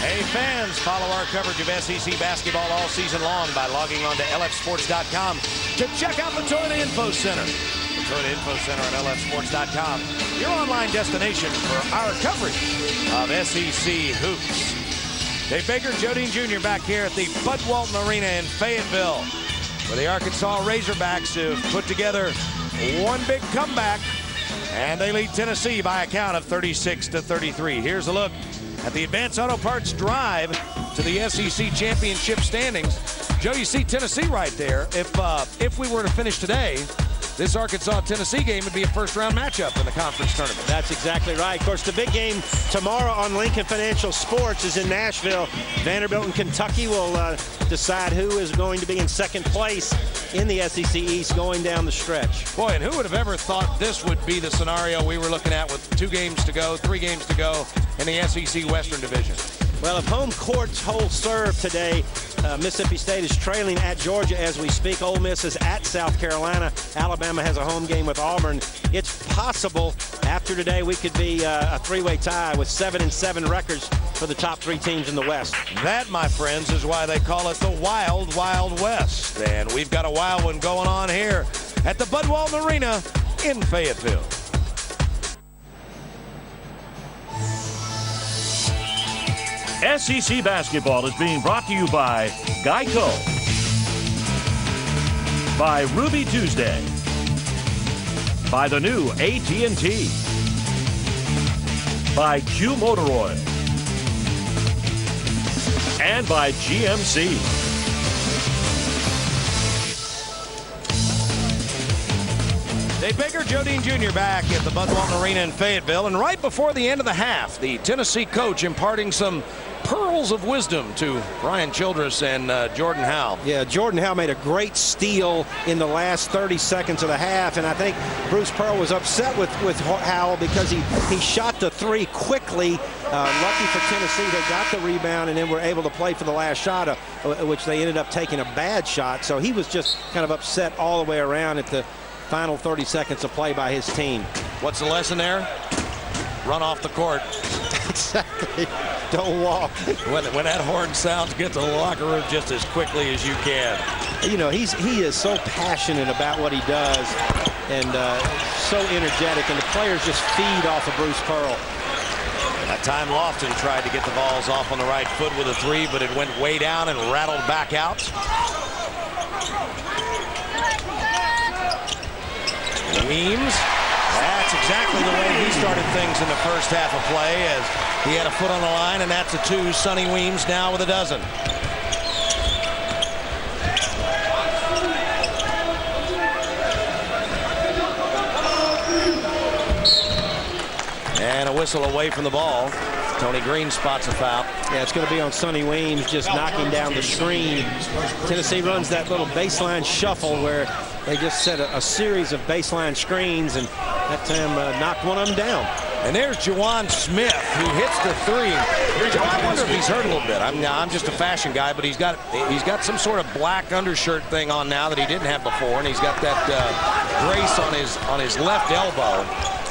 Hey fans, follow our coverage of SEC basketball all season long by logging on to lfsports.com to check out the Toyota Info Center. The Toyota Info Center at lfsports.com, your online destination for our coverage of SEC hoops. Dave Baker, Joe Dean Jr. back here at the Bud Walton Arena in Fayetteville, where the Arkansas Razorbacks have put together one big comeback, and they lead Tennessee by a count of 36-33. Here's a look at the Advanced Auto Parts drive to the SEC championship standings. Joe, you see Tennessee right there. If we were to finish today, this Arkansas-Tennessee game would be a first-round matchup in the conference tournament. That's exactly right. Of course, the big game tomorrow on Lincoln Financial Sports is in Nashville. Vanderbilt and Kentucky will decide who is going to be in second place in the SEC East going down the stretch. Boy, and who would have ever thought this would be the scenario we were looking at with 3 games to go in the SEC Western Division? Well, if home courts hold serve today, Mississippi State is trailing at Georgia as we speak. Ole Miss is at South Carolina. Alabama has a home game with Auburn. It's possible after today we could be a 3-way tie with 7-7 records for the top 3 teams in the West. That, my friends, is why they call it the Wild Wild West. And we've got a wild one going on here at the Bud Walton Arena in Fayetteville. SEC basketball is being brought to you by Geico, by Ruby Tuesday, by the new AT&T, by Q Motor Oil, and by GMC. Dave Baker, Joe Dean Jr. back at the Bud Walton Arena in Fayetteville. And right before the end of the half, the Tennessee coach imparting some pearls of wisdom to Brian Childress and Jordan Howell. Yeah, Jordan Howell made a great steal in the last 30 seconds of the half, and I think Bruce Pearl was upset with Howell because he shot the three quickly. Lucky for Tennessee, they got the rebound and then were able to play for the last shot, which they ended up taking a bad shot. So he was just kind of upset all the way around at the final 30 seconds of play by his team. What's the lesson there? Run off the court. Exactly. Don't walk. When that horn sounds, get to the locker room just as quickly as you can. You know, he is so passionate about what he does and so energetic, and the players just feed off of Bruce Pearl. That time Lofton tried to get the balls off on the right foot with a three, but it went way down and rattled back out. Weems. That's exactly the way he started things in the first half of play, as he had a foot on the line, and that's a two. Sonny Weems now with a dozen. And a whistle away from the ball. Tony Green spots a foul. Yeah, it's going to be on Sonny Weems, just knocking down the screen. Tennessee runs that little baseline shuffle where they just set a series of baseline screens, and that time knocked one of them down. And there's Juwan Smith, who hits the three. I wonder if he's hurt a little bit. I'm just a fashion guy, but he's got some sort of black undershirt thing on now that he didn't have before, and he's got that brace on his left elbow.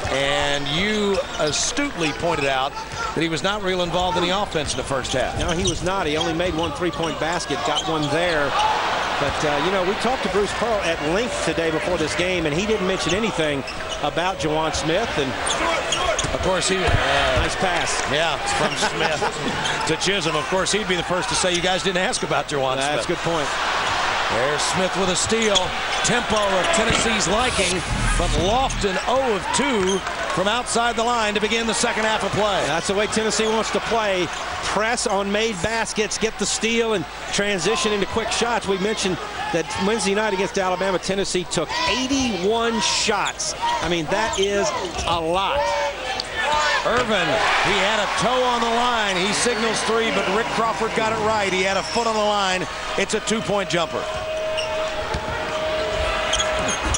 And you astutely pointed out that he was not real involved in the offense in the first half. No, he was not. He only made one three-point basket, got one there. But, you know, we talked to Bruce Pearl at length today before this game, and he didn't mention anything about Juwan Smith. And, of course, he nice pass. Yeah, from Smith to Chisholm. Of course, he'd be the first to say you guys didn't ask about Juwan Smith. That's a good point. There's Smith with a steal. Tempo of Tennessee's liking, but Lofton 0 of 2 from outside the line to begin the second half of play. That's the way Tennessee wants to play. Press on made baskets, get the steal, and transition into quick shots. We mentioned that Wednesday night against Alabama, Tennessee took 81 shots. I mean, that is a lot. Irvin, he had a toe on the line. He signals three, but Rick Crawford got it right. He had a foot on the line. It's a two-point jumper.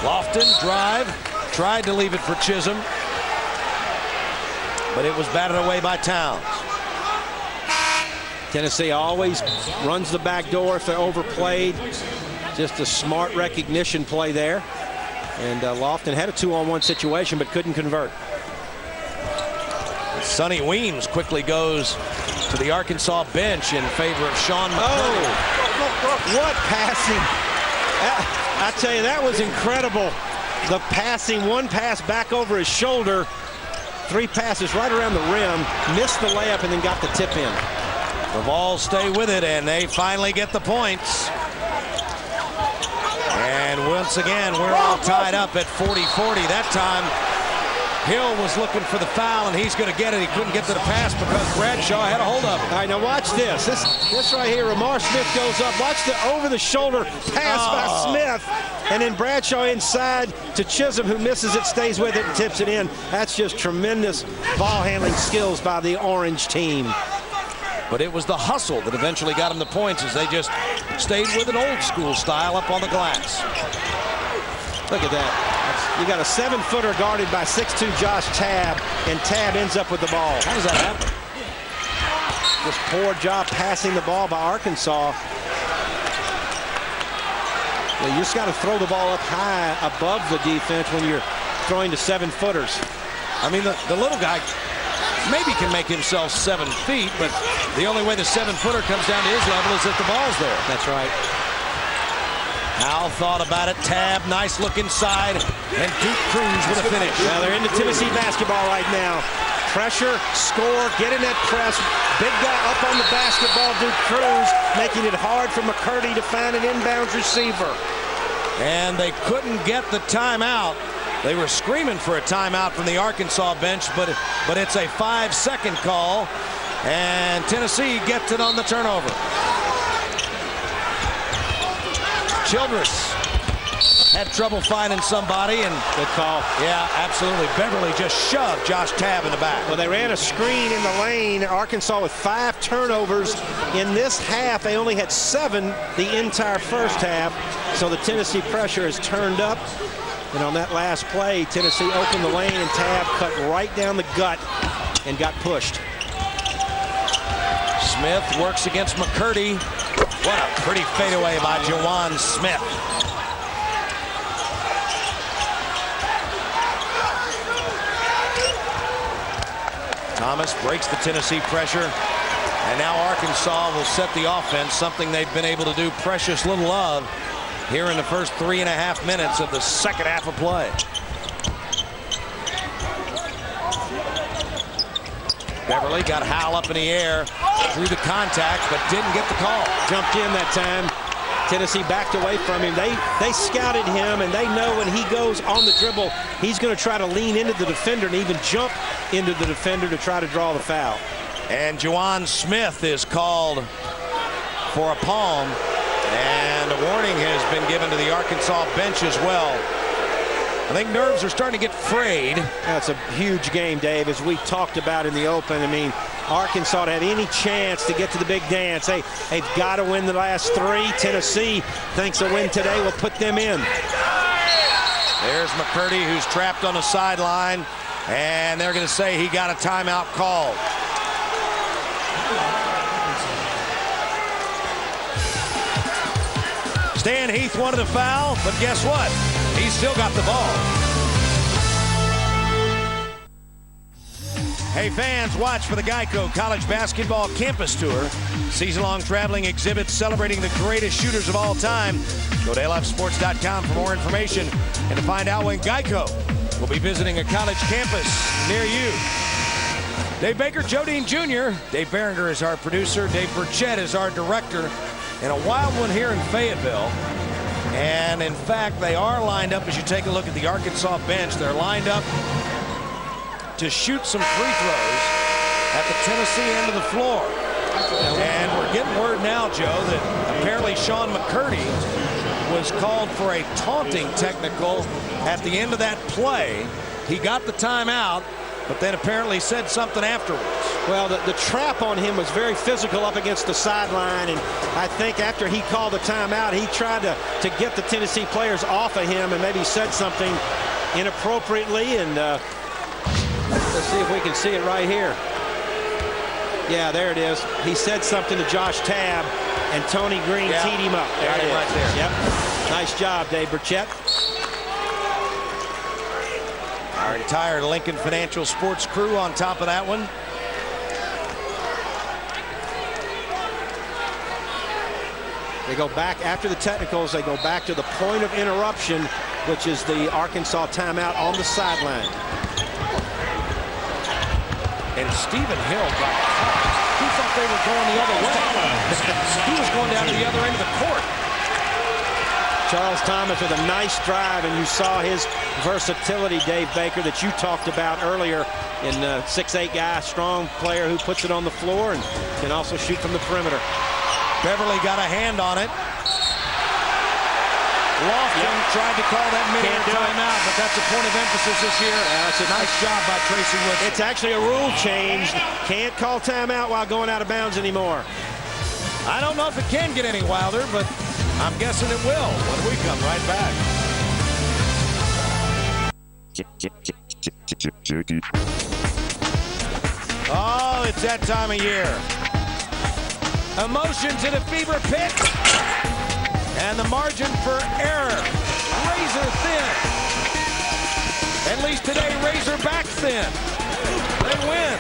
Lofton, drive, tried to leave it for Chisholm, but it was batted away by Towns. Tennessee always runs the back door if they're overplayed. Just a smart recognition play there. And Lofton had a 2-on-1 situation, but couldn't convert. Sonny Weems quickly goes to the Arkansas bench in favor of Sean McCurdy. Oh, what passing. I tell you, that was incredible. The passing, one pass back over his shoulder, three passes right around the rim, missed the layup, and then got the tip in. The Vols stay with it, and they finally get the points. And once again, we're all tied up at 40-40. That time, Hill was looking for the foul, and he's going to get it. He couldn't get to the pass because Bradshaw had a hold of him. All right, now watch this. This right here, Ramar Smith goes up. Watch the over-the-shoulder pass by Smith. And then Bradshaw inside to Chisholm, who misses it, stays with it, and tips it in. That's just tremendous ball handling skills by the Orange team. But it was the hustle that eventually got him the points, as they just stayed with an old-school style up on the glass. Look at that. You got a 7-footer guarded by 6'2" Josh Tabb, and Tabb ends up with the ball. How does that happen? Just poor job passing the ball by Arkansas. You just got to throw the ball up high above the defense when you're throwing to 7-footers. I mean, the little guy maybe can make himself 7 feet, but the only way the 7-footer comes down to his level is if the ball's there. That's right. Howell thought about it. Tabb, nice look inside, and Duke Cruz with a finish. Well, they're into Tennessee basketball right now. Pressure, score, get in that press. Big guy up on the basketball, Duke Cruz, making it hard for McCurdy to find an inbounds receiver. And they couldn't get the timeout. They were screaming for a timeout from the Arkansas bench, but it's a 5-second call, and Tennessee gets it on the turnover. Childress had trouble finding somebody, and good call. Yeah, absolutely. Beverly just shoved Josh Tabb in the back. Well, they ran a screen in the lane. Arkansas with 5 turnovers in this half. They only had 7 the entire first half. So the Tennessee pressure is turned up. And on that last play, Tennessee opened the lane, and Tabb cut right down the gut and got pushed. Smith works against McCurdy. What a pretty fadeaway by Jawan Smith. Thomas breaks the Tennessee pressure, and now Arkansas will set the offense, something they've been able to do precious little of here in the first 3.5 minutes of the second half of play. Beverly got Howell up in the air, through the contact, but didn't get the call. Jumped in that time. Tennessee backed away from him. They scouted him, and they know when he goes on the dribble, he's going to try to lean into the defender and even jump into the defender to try to draw the foul. And Jawan Smith is called for a palm, and a warning has been given to the Arkansas bench as well. I think nerves are starting to get frayed. That's a huge game, Dave, as we talked about in the open. I mean, Arkansas to have any chance to get to the big dance. They've got to win the last 3. Tennessee thinks a win today will put them in. There's McCurdy, who's trapped on the sideline, and they're going to say he got a timeout called. Stan Heath wanted a foul, but guess what? He's still got the ball. Hey fans, watch for the Geico College Basketball Campus Tour. Season-long traveling exhibits celebrating the greatest shooters of all time. Go to lfsports.com for more information and to find out when Geico will be visiting a college campus near you. Dave Baker, Joe Dean Jr. Dave Berenger is our producer. Dave Burchett is our director. And a wild one here in Fayetteville. And in fact, they are lined up, as you take a look at the Arkansas bench, they're lined up to shoot some free throws at the Tennessee end of the floor. And we're getting word now, Joe, that apparently Sean McCurdy was called for a taunting technical at the end of that play. He got the timeout, but then apparently said something afterwards. Well, the trap on him was very physical up against the sideline, and I think after he called the timeout, he tried to get the Tennessee players off of him and maybe said something inappropriately. And let's see if we can see it right here. Yeah, there it is. He said something to Josh Tabb, and Tony Green teed him up. There it is. Right there. Yep. Nice job, Dave Burchett. Our entire Lincoln Financial Sports crew on top of that one. They go back after the technicals. They go back to the point of interruption, which is the Arkansas timeout on the sideline. And Stephen Hill got caught. He thought they were going the other way. He was going down to the other end of the court. Charles Thomas with a nice drive, and you saw his versatility, Dave Baker, that you talked about earlier in 6'8" guy, strong player who puts it on the floor and can also shoot from the perimeter. Beverly got a hand on it. Lofton tried to call that mid-air timeout, but that's a point of emphasis this year. That's a nice job by Tracy Woodson. It's actually a rule change. Can't call timeout while going out of bounds anymore. I don't know if it can get any wilder, but I'm guessing it will when we come right back. Oh, it's that time of year. Emotions in a fever pitch. And the margin for error, razor thin. At least today, razorback thin. They win,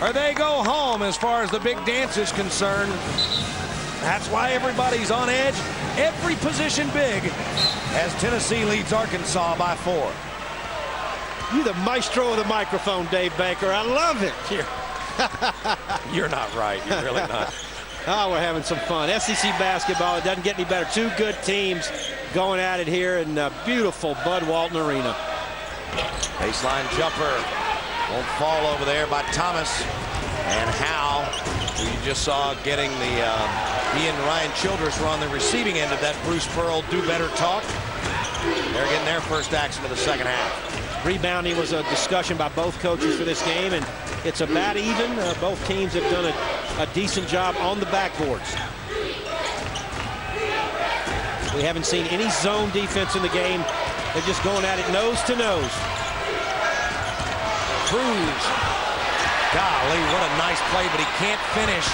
or they go home as far as the big dance is concerned. That's why everybody's on edge. Every position big as Tennessee leads Arkansas by 4. You the maestro of the microphone, Dave Baker. I love it. You're not right. You're really not. Oh, we're having some fun. SEC basketball, it doesn't get any better. Two good teams going at it here in beautiful Bud Walton Arena. Baseline jumper. Won't fall over there by Thomas. And Howe, who you just saw getting the, he and Ryan Childress were on the receiving end of that Bruce Pearl do better talk. They're getting their first action of the second half. Rebounding was a discussion by both coaches for this game, and it's about even. Both teams have done a decent job on the backboards. We haven't seen any zone defense in the game. They're just going at it nose to nose. Cruz. Golly, what a nice play, but he can't finish.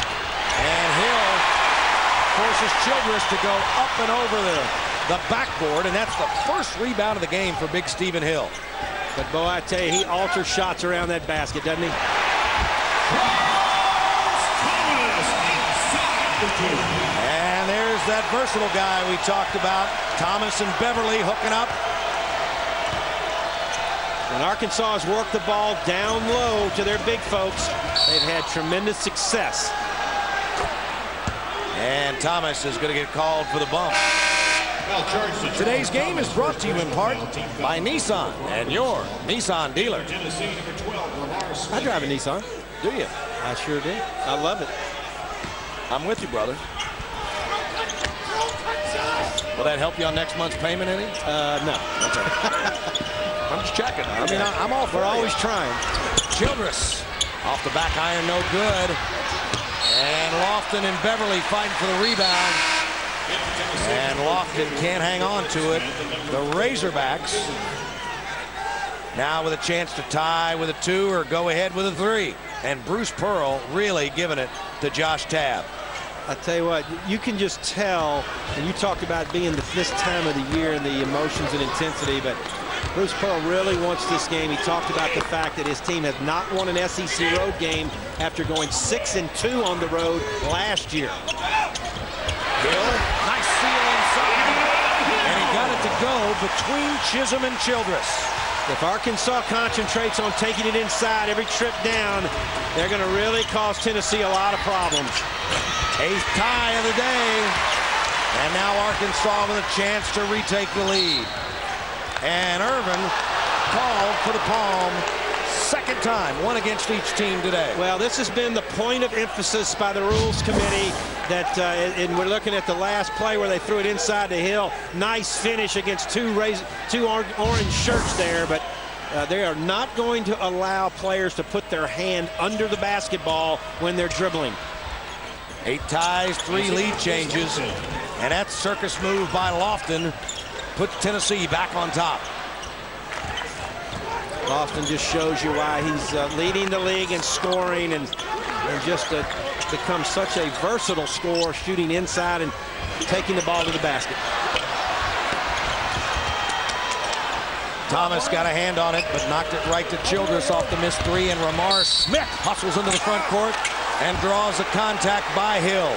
And Hill forces Childress to go up and over the backboard, and that's the first rebound of the game for Big Stephen Hill. But, boy, I tell you, he alters shots around that basket, doesn't he? And there's that versatile guy we talked about, Thomas and Beverly hooking up. When Arkansas has worked the ball down low to their big folks, they've had tremendous success. And Thomas is going to get called for the bump. Today's game is brought to you in part by Nissan and your Nissan dealer. I drive a Nissan. Do you? I sure do. I love it. I'm with you, brother. Will that help you on next month's payment any? No. Okay. I'm just checking. I mean, I'm all for We're always trying. Childress off the back iron, no good. And Lofton and Beverly fighting for the rebound. And Lofton can't hang on to it. The Razorbacks now with a chance to tie with a 2 or go ahead with a 3. And Bruce Pearl really giving it to Josh Tabb. I tell you what, you can just tell, and you talked about being this time of the year and the emotions and intensity, but Bruce Pearl really wants this game. He talked about the fact that his team has not won an SEC road game after going 6-2 on the road last year. Hill, nice seal inside, and he got it to go between Chisholm and Childress. If Arkansas concentrates on taking it inside every trip down, they're going to really cause Tennessee a lot of problems. 8th tie of the day, and now Arkansas with a chance to retake the lead. And Irvin called for the palm. Second time, one against each team today. Well, this has been the point of emphasis by the Rules Committee that, and we're looking at the last play where they threw it inside the Hill. Nice finish against two orange shirts there, but they are not going to allow players to put their hand under the basketball when they're dribbling. 8 ties, 3 lead changes, and that circus move by Lofton puts Tennessee back on top. Lofton just shows you why he's leading the league in scoring and just become such a versatile scorer, shooting inside and taking the ball to the basket. Thomas got a hand on it, but knocked it right to Childress off the missed 3, and Ramar Smith hustles into the front court and draws a contact by Hill.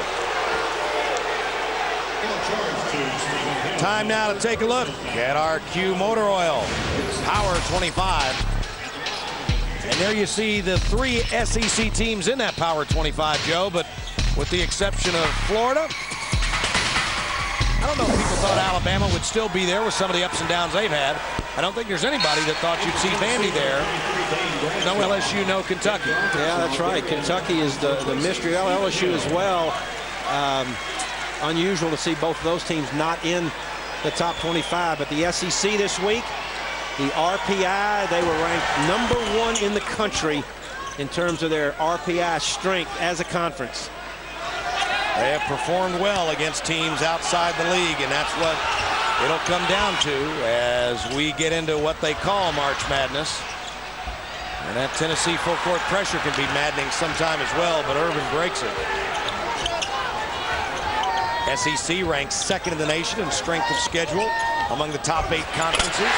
Time now to take a look at our Q Motor Oil Power 25. And there you see the 3 SEC teams in that Power 25, Joe, but with the exception of Florida. I don't know if people thought Alabama would still be there with some of the ups and downs they've had. I don't think there's anybody that thought you'd see Vandy there. No LSU, no Kentucky. Yeah, that's right. Kentucky is the mystery. LSU as well. Unusual to see both of those teams not in the top 25. But the SEC this week, the RPI, they were ranked #1 in the country in terms of their RPI strength as a conference. They have performed well against teams outside the league, and that's what it'll come down to as we get into what they call March Madness. And that Tennessee full court pressure can be maddening sometime as well, but Irvin breaks it. SEC ranks 2nd in the nation in strength of schedule among the top 8 conferences.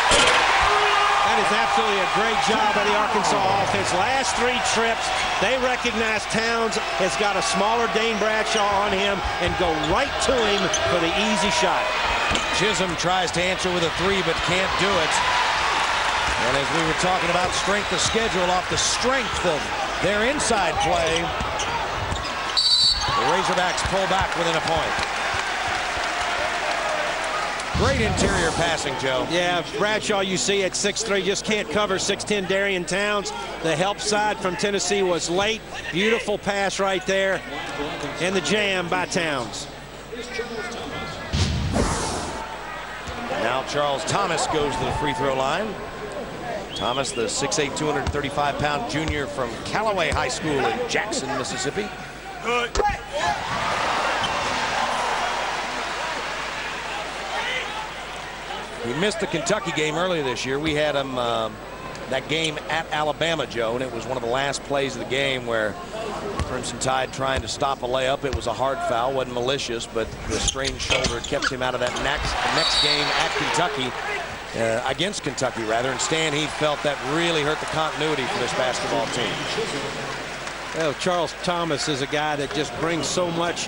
That is absolutely a great job by the Arkansas offense. Last 3 trips, they recognize Towns has got a smaller Dane Bradshaw on him and go right to him for the easy shot. Chisholm tries to answer with a 3 but can't do it. And as we were talking about strength of schedule off the strength of their inside play, the Razorbacks pull back within a point. Great interior passing, Joe. Yeah, Bradshaw, you see at 6'3", just can't cover 6'10" Darian Towns. The help side from Tennessee was late. Beautiful pass right there. And the jam by Towns. Now Charles Thomas goes to the free throw line. Thomas, the 6'8", 235-pound junior from Callaway High School in Jackson, Mississippi. Good. He missed the Kentucky game earlier this year. We had him that game at Alabama, Joe, and it was one of the last plays of the game where Crimson Tide trying to stop a layup. It was a hard foul, wasn't malicious, but the strained shoulder kept him out of that next game at Kentucky, against Kentucky, rather. And Stan Heath felt that really hurt the continuity for this basketball team. Well, Charles Thomas is a guy that just brings so much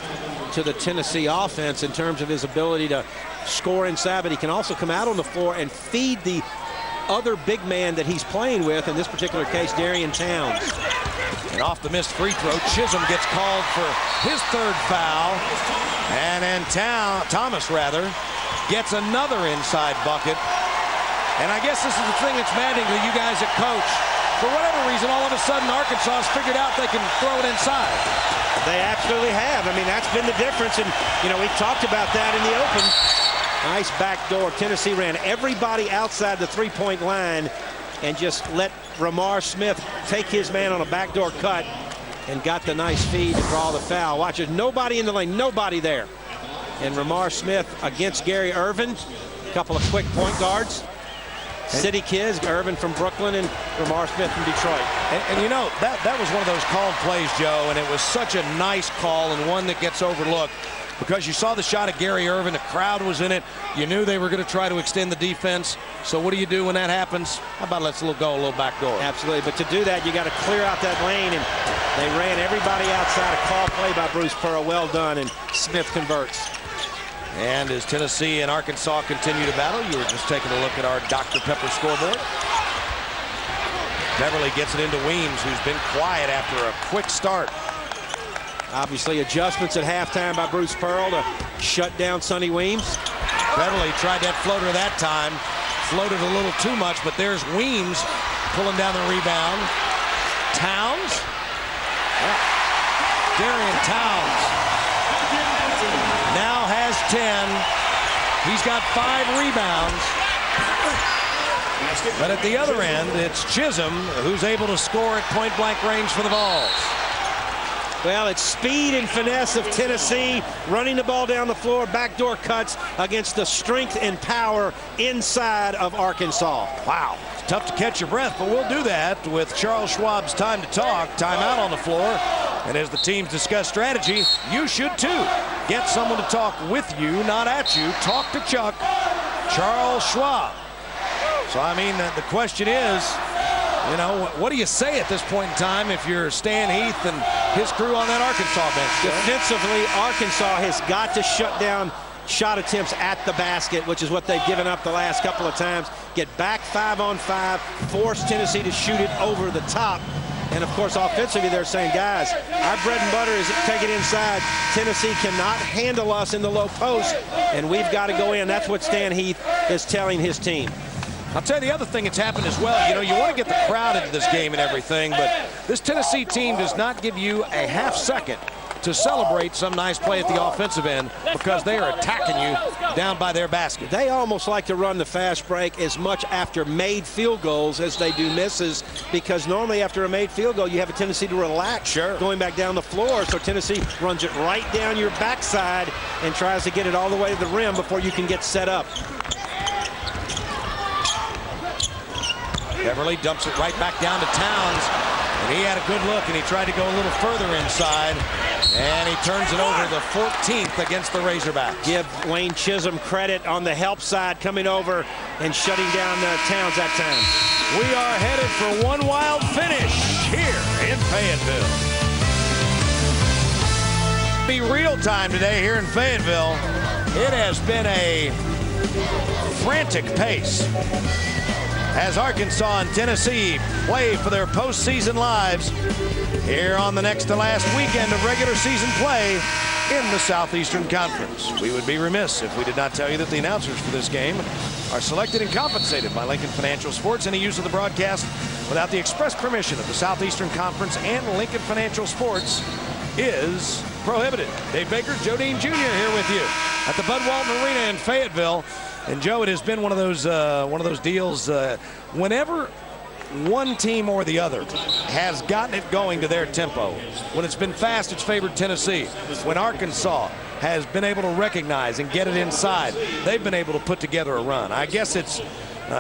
to the Tennessee offense in terms of his ability to score inside, but he can also come out on the floor and feed the other big man that he's playing with, in this particular case, Darian Towns. And off the missed free throw, Chisholm gets called for his third foul. And then Thomas gets another inside bucket. And I guess this is the thing that's maddening to you guys that coach. For whatever reason, all of a sudden, Arkansas has figured out they can throw it inside. They absolutely have. I mean, that's been the difference. And, you know, we've talked about that in the open. Nice backdoor. Tennessee ran everybody outside the three-point line and just let Ramar Smith take his man on a backdoor cut and got the nice feed to draw the foul. Watch it. Nobody in the lane. Nobody there. And Ramar Smith against Gary Irvin. A couple of quick point guards. City kids, Irvin from Brooklyn and Ramar Smith from Detroit. And you know, that was one of those called plays, Joe, and it was such a nice call and one that gets overlooked because you saw the shot of Gary Irvin. The crowd was in it. You knew they were going to try to extend the defense. So what do you do when that happens? How about let's go a little back door? Absolutely. But to do that, you got to clear out that lane, and they ran everybody outside. A call play by Bruce Pearl. Well done, and Smith converts. And as Tennessee and Arkansas continue to battle, you were just taking a look at our Dr. Pepper scoreboard. Beverly gets it into Weems, who's been quiet after a quick start. Obviously adjustments at halftime by Bruce Pearl to shut down Sonny Weems. Beverly tried that floater that time. Floated a little too much, but there's Weems pulling down the rebound. Towns. Darian Towns now has 10. He's got 5 rebounds. But at the other end, it's Chisholm who's able to score at point-blank range for the Vols. Well, it's speed and finesse of Tennessee, running the ball down the floor, backdoor cuts against the strength and power inside of Arkansas. Wow. It's tough to catch your breath, but we'll do that with Charles Schwab's Time to Talk, timeout on the floor. And as the teams discuss strategy, you should too. Get someone to talk with you, not at you. Talk to Chuck, Charles Schwab. So, I mean, the question is, you know, what do you say at this point in time if you're Stan Heath and his crew on that Arkansas bench? Defensively, Arkansas has got to shut down shot attempts at the basket, which is what they've given up the last couple of times. Get back 5-on-5, force Tennessee to shoot it over the top. And, of course, offensively, they're saying, guys, our bread and butter is take it inside. Tennessee cannot handle us in the low post, and we've got to go in. That's what Stan Heath is telling his team. I'll tell you the other thing that's happened as well. You know, you want to get the crowd into this game and everything, but this Tennessee team does not give you a half second to celebrate some nice play at the offensive end because they are attacking you down by their basket. They almost like to run the fast break as much after made field goals as they do misses, because normally after a made field goal, you have a tendency to relax going back down the floor. So Tennessee runs it right down your backside and tries to get it all the way to the rim before you can get set up. Beverly dumps it right back down to Towns. And he had a good look, and he tried to go a little further inside. And he turns it over the 14th against the Razorbacks. Give Wayne Chisholm credit on the help side, coming over and shutting down Towns that time. We are headed for one wild finish here in Fayetteville. Be real time today here in Fayetteville. It has been a frantic pace. as Arkansas and Tennessee play for their postseason lives here on the next to last weekend of regular season play in the Southeastern Conference. We would be remiss if we did not tell you that the announcers for this game are selected and compensated by Lincoln Financial Sports. Any use of the broadcast without the express permission of the Southeastern Conference and Lincoln Financial Sports is prohibited. Dave Baker, Joe Dean Jr. here with you at the Bud Walton Arena in Fayetteville. And Joe, it has been one of those deals. Whenever one team or the other has gotten it going to their tempo, when it's been fast, it's favored Tennessee. When Arkansas has been able to recognize and get it inside, they've been able to put together a run. I guess it's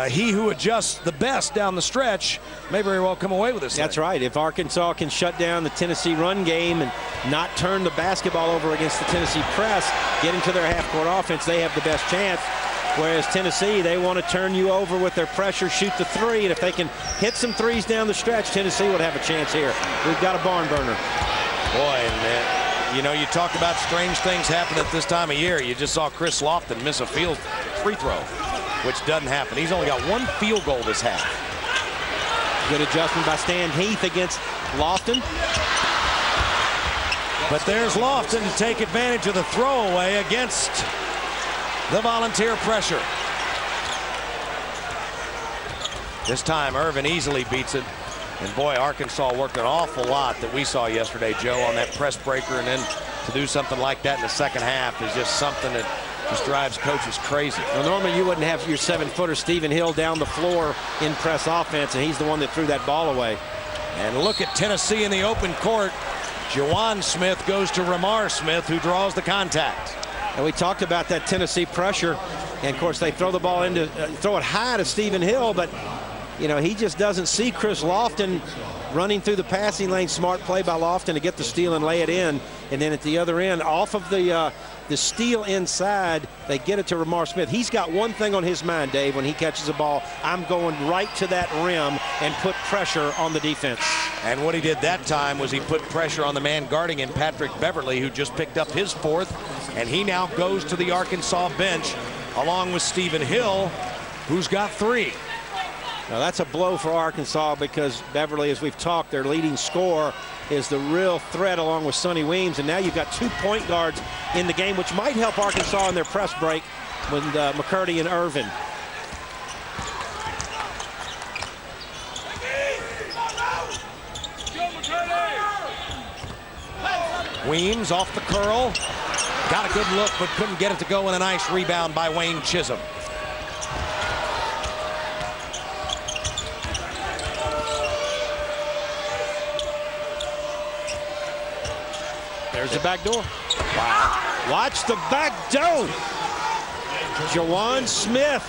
he who adjusts the best down the stretch may very well come away with this. That's right. If Arkansas can shut down the Tennessee run game and not turn the basketball over against the Tennessee press, get into their half-court offense, they have the best chance. Whereas Tennessee, they want to turn you over with their pressure, shoot the three, and if they can hit some threes down the stretch, Tennessee would have a chance here. We've got a barn burner. Boy, and you know, you talk about strange things happening at this time of year. You just saw Chris Lofton miss a free throw, which doesn't happen. He's only got one field goal this half. Good adjustment by Stan Heath against Lofton. But there's Lofton to take advantage of the throwaway against the Volunteer pressure. This time Irvin easily beats it. And boy, Arkansas worked an awful lot that we saw yesterday, Joe, on that press breaker. And then to do something like that in the second half is just something that just drives coaches crazy. Well, normally you wouldn't have your 7-footer Stephen Hill down the floor in press offense, and he's the one that threw that ball away. And look at Tennessee in the open court. Juwan Smith goes to Ramar Smith, who draws the contact. And we talked about that Tennessee pressure, and of course they throw the ball into throw it high to Stephen Hill, but you know, he just doesn't see Chris Lofton running through the passing lane. Smart play by Lofton to get the steal and lay it in, and then at the other end, off of the steal inside, they get it to Ramar Smith. He's got one thing on his mind, Dave, when he catches a ball: I'm going right to that rim and put pressure on the defense. And what he did that time was he put pressure on the man guarding him, Patrick Beverly, who just picked up his fourth, and he now goes to the Arkansas bench along with Stephen Hill, who's got 3. Now that's a blow for Arkansas, because Beverly, as we've talked, their leading scorer, is the real threat along with Sonny Weems, and now you've got 2 point guards in the game, which might help Arkansas in their press break with McCurdy and Irvin. Weems off the curl, got a good look but couldn't get it to go, and a nice rebound by Wayne Chisholm. There's the back door. Wow. Watch the back door. Juwan Smith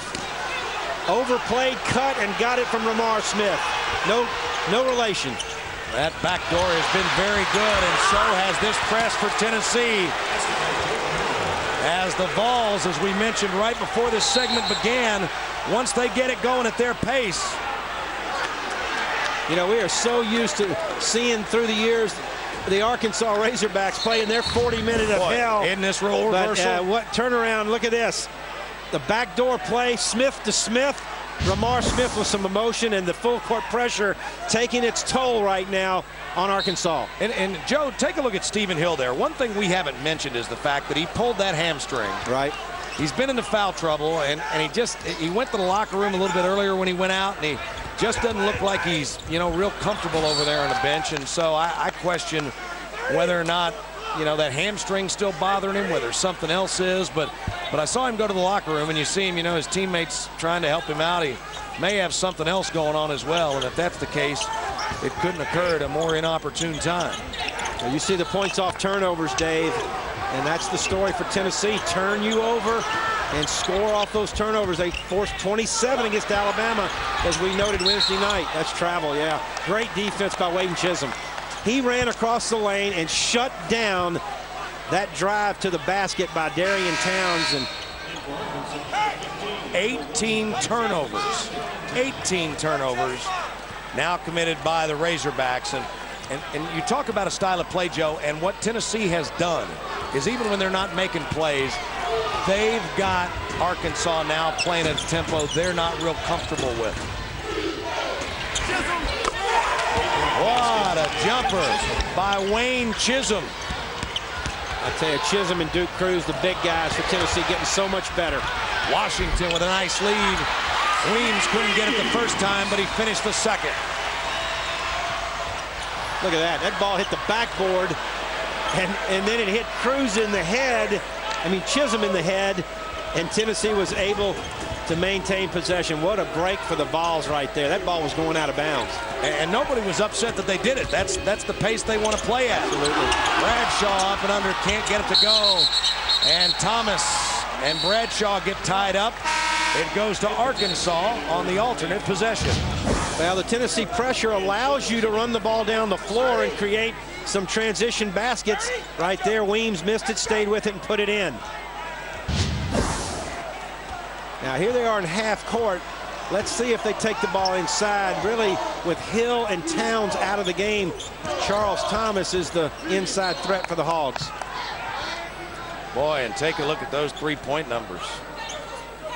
overplayed, cut, and got it from Ramar Smith. No relation. That back door has been very good, and so has this press for Tennessee. As the Vols, as we mentioned right before this segment began, once they get it going at their pace. You know, we are so used to seeing through the years the Arkansas Razorbacks playing their 40-minute of hell. In this role reversal. But what turnaround, look at this. The backdoor play, Smith to Smith. Ramar Smith with some emotion, and the full court pressure taking its toll right now on Arkansas. And Joe, take a look at Stephen Hill there. One thing we haven't mentioned is the fact that he pulled that hamstring. Right. He's been into foul trouble, and he went to the locker room a little bit earlier when he went out, and he just doesn't look like he's, you know, real comfortable over there on the bench. And so I question whether or not, you know, that hamstring's still bothering him, whether something else is. But I saw him go to the locker room, and you see him, you know, his teammates trying to help him out. He may have something else going on as well, and if that's the case, it couldn't occur at a more inopportune time. Well, you see the points off turnovers, Dave, and that's the story for Tennessee. Turn you over and score off those turnovers. They forced 27 against Alabama, as we noted Wednesday night. That's travel, yeah. Great defense by Wayne Chisholm. He ran across the lane and shut down that drive to the basket by Darian Townsend. 18 turnovers. 18 turnovers now committed by the Razorbacks. And you talk about a style of play, Joe, and what Tennessee has done is even when they're not making plays, they've got Arkansas now playing at a tempo they're not real comfortable with. What a jumper by Wayne Chisholm. I tell you, Chisholm and Duke Cruz, the big guys for Tennessee, getting so much better. Washington with a nice lead. Weems couldn't get it the first time, but he finished the second. Look at that. That ball hit the backboard, and then it hit Cruz in the head. I mean, Chisholm in the head, and Tennessee was able to maintain possession. What a break for the Vols right there. That ball was going out of bounds. And nobody was upset that they did it. That's the pace they want to play at. Absolutely. Bradshaw up and under, can't get it to go. And Thomas and Bradshaw get tied up. It goes to Arkansas on the alternate possession. Well, the Tennessee pressure allows you to run the ball down the floor and create some transition baskets. Right there, Weems missed it, stayed with it, and put it in. Now here they are in half court. Let's see if they take the ball inside. Really, with Hill and Towns out of the game, Charles Thomas is the inside threat for the Hogs. Boy, and take a look at those three-point numbers.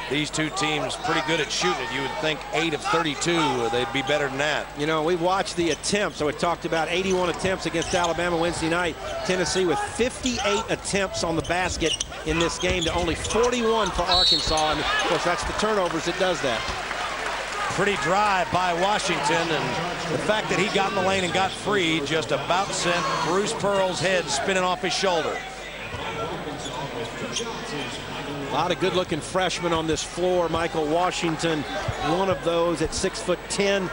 These two teams pretty good at shooting it. You would think 8 of 32. They'd be better than that. You know, we watched the attempts. So we talked about 81 attempts against Alabama Wednesday night. Tennessee with 58 attempts on the basket in this game to only 41 for Arkansas. And, of course, that's the turnovers that does that. Pretty dry by Washington, and the fact that he got in the lane and got free just about sent Bruce Pearl's head spinning off his shoulder. A lot of good-looking freshmen on this floor. Michael Washington, one of those at 6'10"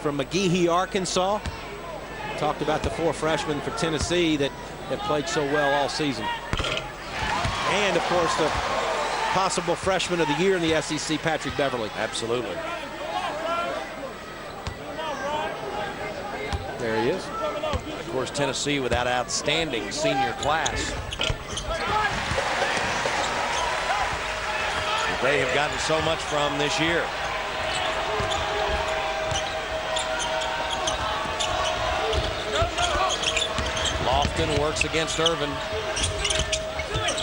from McGehee, Arkansas. Talked about the 4 freshmen for Tennessee that have played so well all season. And, of course, the possible freshman of the year in the SEC, Patrick Beverly. Absolutely. There he is. Of course, Tennessee with that outstanding senior class. They have gotten so much from this year. Lofton works against Irvin.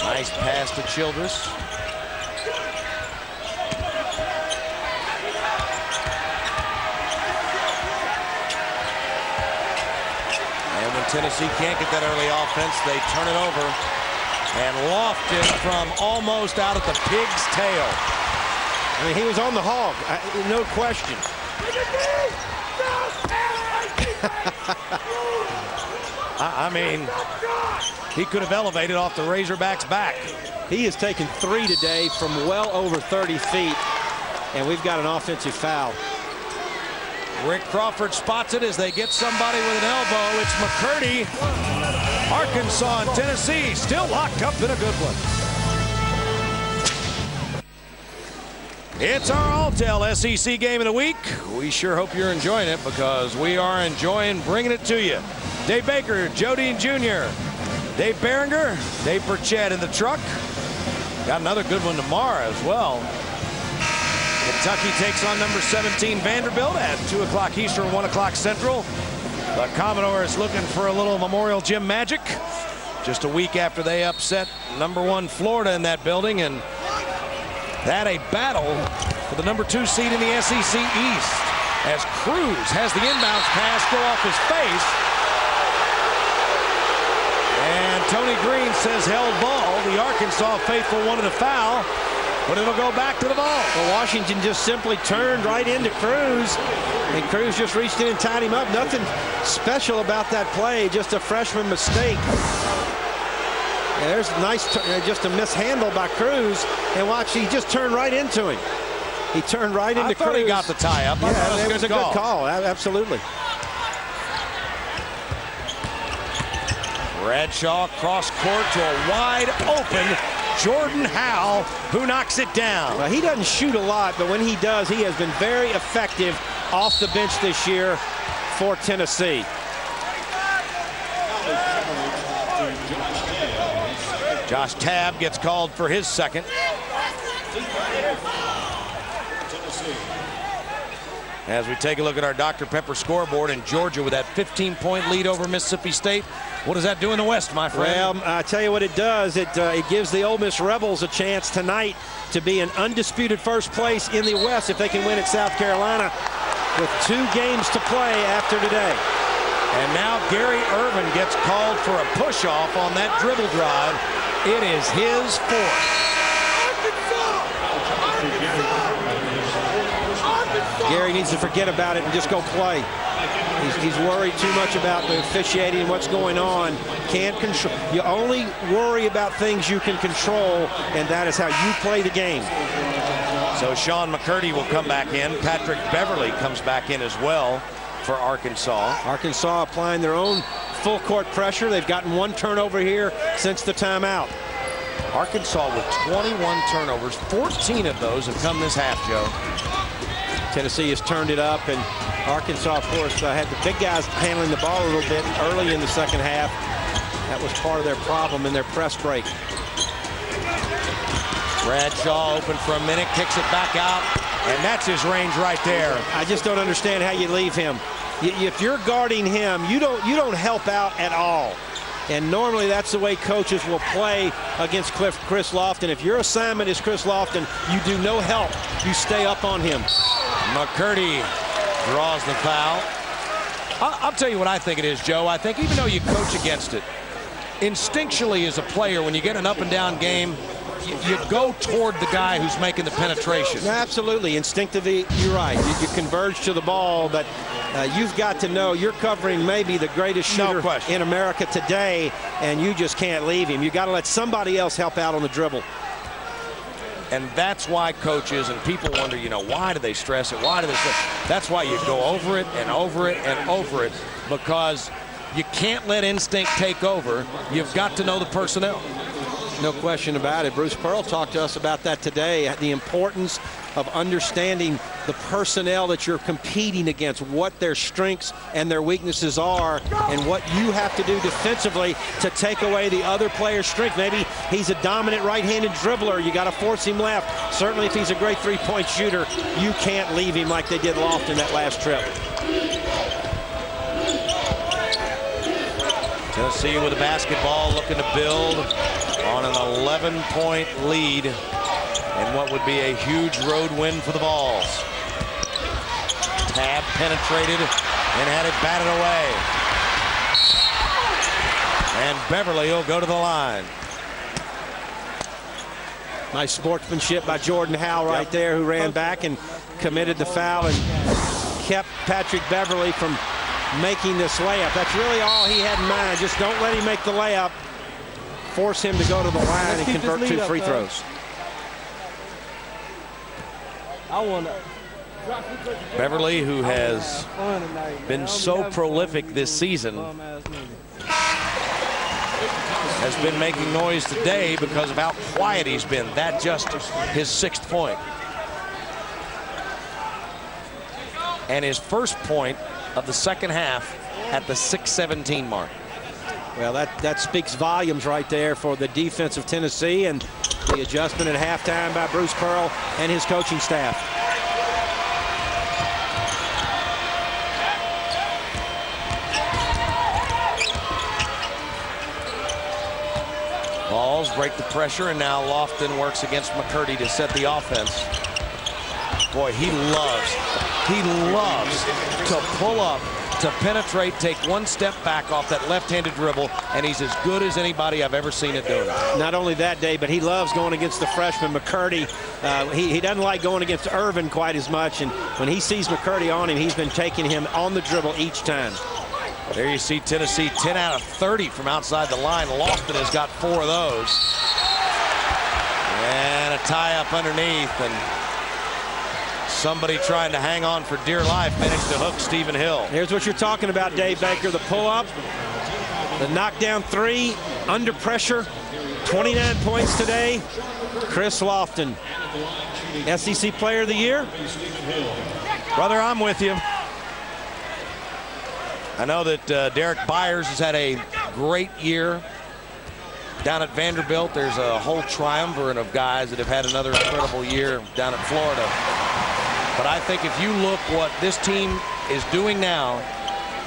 Nice pass to Childress. And when Tennessee can't get that early offense, they turn it over. And Lofton from almost out at the pig's tail. I mean, he was on the hog, no question. I mean, he could have elevated off the Razorback's back. He has taken 3 today from well over 30 feet, and we've got an offensive foul. Rick Crawford spots it as they get somebody with an elbow. It's McCurdy. Arkansas and Tennessee still locked up in a good one. It's our Alltel SEC game of the week. We sure hope you're enjoying it, because we are enjoying bringing it to you. Dave Baker, Joe Dean Jr., Dave Behringer, Dave Burchett in the truck. Got another good one tomorrow as well. Kentucky takes on number 17 Vanderbilt at 2 o'clock Eastern, 1 o'clock Central. The Commodores looking for a little Memorial Gym magic. Just a week after they upset number 1 Florida in that building, and that a battle for the number 2 seed in the SEC East, as Cruz has the inbounds pass go off his face. And Tony Green says held ball. The Arkansas faithful wanted a foul, but it'll go back to the ball. Well, Washington just simply turned right into Cruz, and Cruz just reached in and tied him up. Nothing special about that play, just a freshman mistake. And there's a nice, just a mishandle by Cruz, and watch, he just turned right into him. He turned right into Cruz. I thought he got the tie-up. Yeah, it was a good call. Absolutely. Bradshaw cross court to a wide open Jordan Howell, who knocks it down. Well, he doesn't shoot a lot, but when he does, he has been very effective off the bench this year for Tennessee. Josh Tabb gets called for his second. As we take a look at our Dr. Pepper scoreboard, in Georgia with that 15-point lead over Mississippi State. What does that do in the West, my friend? Well, I tell you what it does. It gives the Ole Miss Rebels a chance tonight to be in undisputed first place in the West if they can win at South Carolina with 2 games to play after today. And now Gary Irvin gets called for a push-off on that dribble drive. It is his fourth. Gary needs to forget about it and just go play. He's worried too much about the officiating and what's going on. Can't control. You only worry about things you can control, and that is how you play the game. So Sean McCurdy will come back in. Patrick Beverly comes back in as well for Arkansas. Arkansas applying their own full court pressure. They've gotten one turnover here since the timeout. Arkansas with 21 turnovers. 14 of those have come this half, Joe. Tennessee has turned it up, and Arkansas, of course, had the big guys handling the ball a little bit early in the second half. That was part of their problem in their press break. Bradshaw open for a minute, kicks it back out, and that's his range right there. I just don't understand how you leave him. If you're guarding him, you don't help out at all. And normally that's the way coaches will play against Chris Lofton. If your assignment is Chris Lofton, you do no help. You stay up on him. McCurdy draws the foul. I'll tell you what I think it is, Joe. I think even though you coach against it, instinctually as a player, when you get an up and down game, you go toward the guy who's making the penetration. Absolutely. Instinctively, you're right. You converge to the ball, but you've got to know you're covering maybe the greatest shooter in America today, and you just can't leave him. You got to let somebody else help out on the dribble. And that's why coaches and people wonder, you know, why do they stress it? Why do they stress it? That's why you go over it and over it and over it, because you can't let instinct take over. You've got to know the personnel. No question about it. Bruce Pearl talked to us about that today, the importance of understanding the personnel that you're competing against, what their strengths and their weaknesses are, and what you have to do defensively to take away the other player's strength. Maybe he's a dominant right-handed dribbler. You got to force him left. Certainly if he's a great three-point shooter, you can't leave him like they did Lofton that last trip. Tennessee with a basketball, looking to build on an 11-point lead in what would be a huge road win for the Vols. Tab penetrated and had it batted away. And Beverly will go to the line. Nice sportsmanship by Jordan Howe right there, who ran back and committed the foul and kept Patrick Beverly from making this layup. That's really all he had in mind. Just don't let him make the layup. Force him to go to the line and convert 2 free throws. Beverly, who has been so prolific this season, has been making noise today because of how quiet he's been. That just his 6th point. And his first point of the second half at the 6:17 mark. Well, that speaks volumes right there for the defense of Tennessee and the adjustment at halftime by Bruce Pearl and his coaching staff. Vols break the pressure, and now Lofton works against McCurdy to set the offense. Boy, he loves to pull up, to penetrate, take one step back off that left-handed dribble, and he's as good as anybody I've ever seen it doing it. Not only that, Dave, but he loves going against the freshman McCurdy. He doesn't like going against Irvin quite as much, and when he sees McCurdy on him, he's been taking him on the dribble each time. There you see Tennessee 10 out of 30 from outside the line. Lofton has got 4 of those. And a tie-up underneath, and somebody trying to hang on for dear life managed to hook Stephen Hill. Here's what you're talking about, Dave Baker. The pull-up, the knockdown 3, under pressure, 29 points today. Chris Lofton, SEC Player of the Year. Brother, I'm with you. I know that Derek Byers has had a great year down at Vanderbilt. There's a whole triumvirate of guys that have had another incredible year down at Florida. But I think if you look what this team is doing now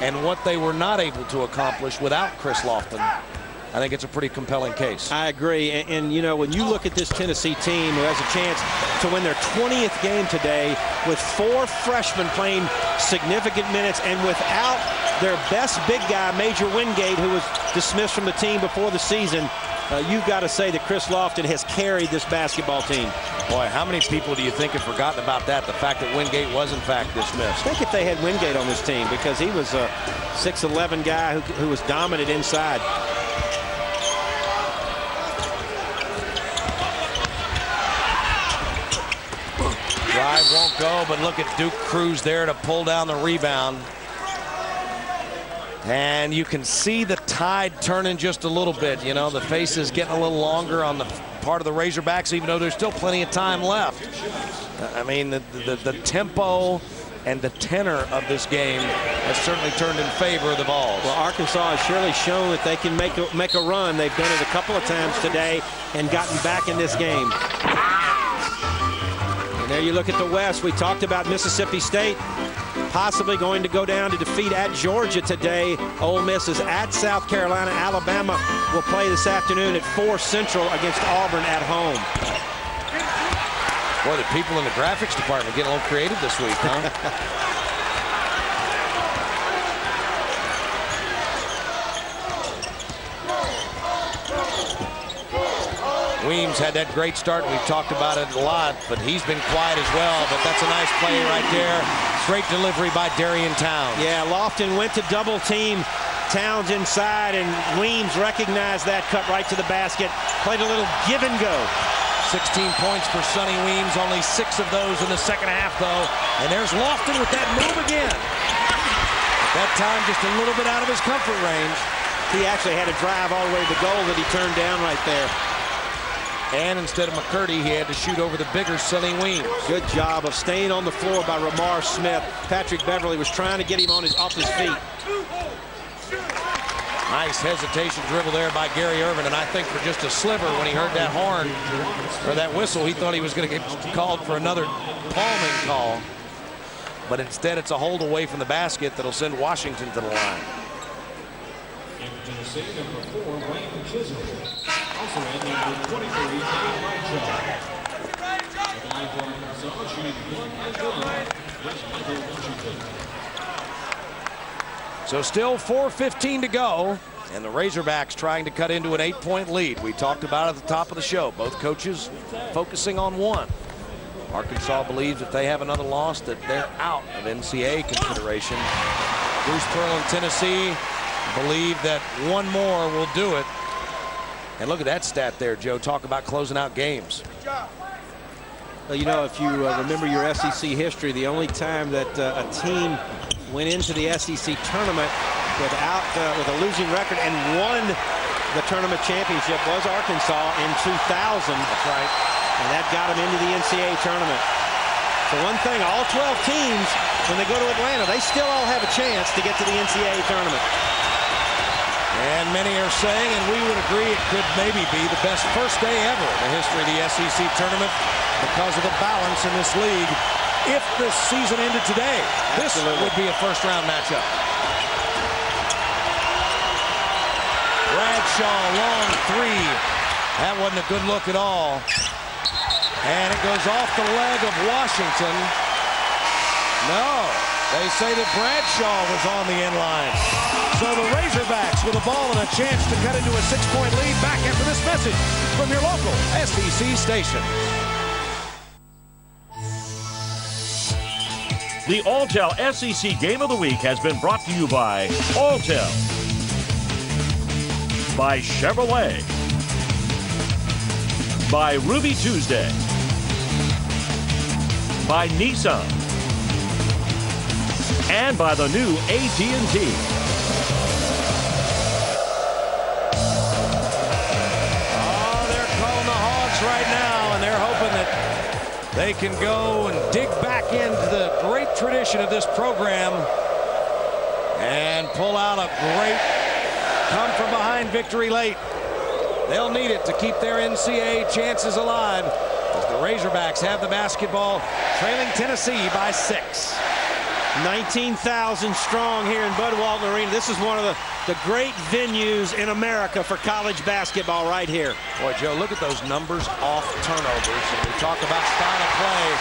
and what they were not able to accomplish without Chris Lofton, I think it's a pretty compelling case. I agree. And you know, when you look at this Tennessee team who has a chance to win their 20th game today with 4 freshmen playing significant minutes and without their best big guy, Major Wingate, who was dismissed from the team before the season. You've got to say that Chris Lofton has carried this basketball team. Boy, how many people do you think have forgotten about that? The fact that Wingate was, in fact, dismissed. Think if they had Wingate on this team, because he was a 6'11" guy who was dominant inside. Drive won't go, but look at Duke Cruz there to pull down the rebound. And you can see the tide turning just a little bit. You know, the face is getting a little longer on the part of the Razorbacks, even though there's still plenty of time left. I mean, the tempo and the tenor of this game has certainly turned in favor of the Vols. Well, Arkansas has surely shown that they can make a run. They've done it a couple of times today and gotten back in this game. And there you look at the West. We talked about Mississippi State possibly going to go down to defeat at Georgia today. Ole Miss is at South Carolina. Alabama will play this afternoon at 4 Central against Auburn at home. Boy, the people in the graphics department getting a little creative this week, huh? Weems had that great start. We've talked about it a lot, but he's been quiet as well. But that's a nice play right there. Great delivery by Darian Towns. Yeah, Lofton went to double team Towns inside, and Weems recognized that, cut right to the basket. Played a little give and go. 16 points for Sonny Weems, only 6 of those in the second half, though. And there's Lofton with that move again. At that time, just a little bit out of his comfort range. He actually had a drive all the way to the goal that he turned down right there. And instead of McCurdy, he had to shoot over the bigger Sonny Weems. Good job of staying on the floor by Ramar Smith. Patrick Beverly was trying to get him off his feet. Nice hesitation dribble there by Gary Irvin, and I think for just a sliver when he heard that horn or that whistle, he thought he was going to get called for another palming call. But instead, it's a hold away from the basket that'll send Washington to the line. Also in number 23, So still 4:15 to go, and the Razorbacks trying to cut into an 8-point lead. We talked about it at the top of the show. Both coaches focusing on one. Arkansas believes if they have another loss that they're out of NCAA consideration. Bruce Pearl and Tennessee believe that one more will do it. And look at that stat there, Joe. Talk about closing out games. Well, you know, if you remember your SEC history, the only time that a team went into the SEC tournament with a losing record and won the tournament championship was Arkansas in 2000. That's right. And that got them into the NCAA tournament. So one thing, all 12 teams, when they go to Atlanta, they still all have a chance to get to the NCAA tournament. And many are saying, and we would agree, it could maybe be the best first day ever in the history of the SEC tournament because of the balance in this league. If this season ended today, Absolutely. This would be a first-round matchup. Bradshaw, long three. That wasn't a good look at all. And it goes off the leg of Washington. No, they say that Bradshaw was on the end line. So the Razorbacks with a ball and a chance to cut into a 6-point lead. Back after this message from your local SEC station. The Alltel SEC Game of the Week has been brought to you by Alltel, by Chevrolet, by Ruby Tuesday, by Nissan, and by the new AT&T. Right now, and they're hoping that they can go and dig back into the great tradition of this program and pull out a great come from behind victory late. They'll need it to keep their NCAA chances alive as the Razorbacks have the basketball, trailing Tennessee by 6. 19,000 strong here in Bud Walton Arena. This is one of the great venues in America for college basketball right here. Boy, Joe, look at those numbers off turnovers. And we talk about style of play.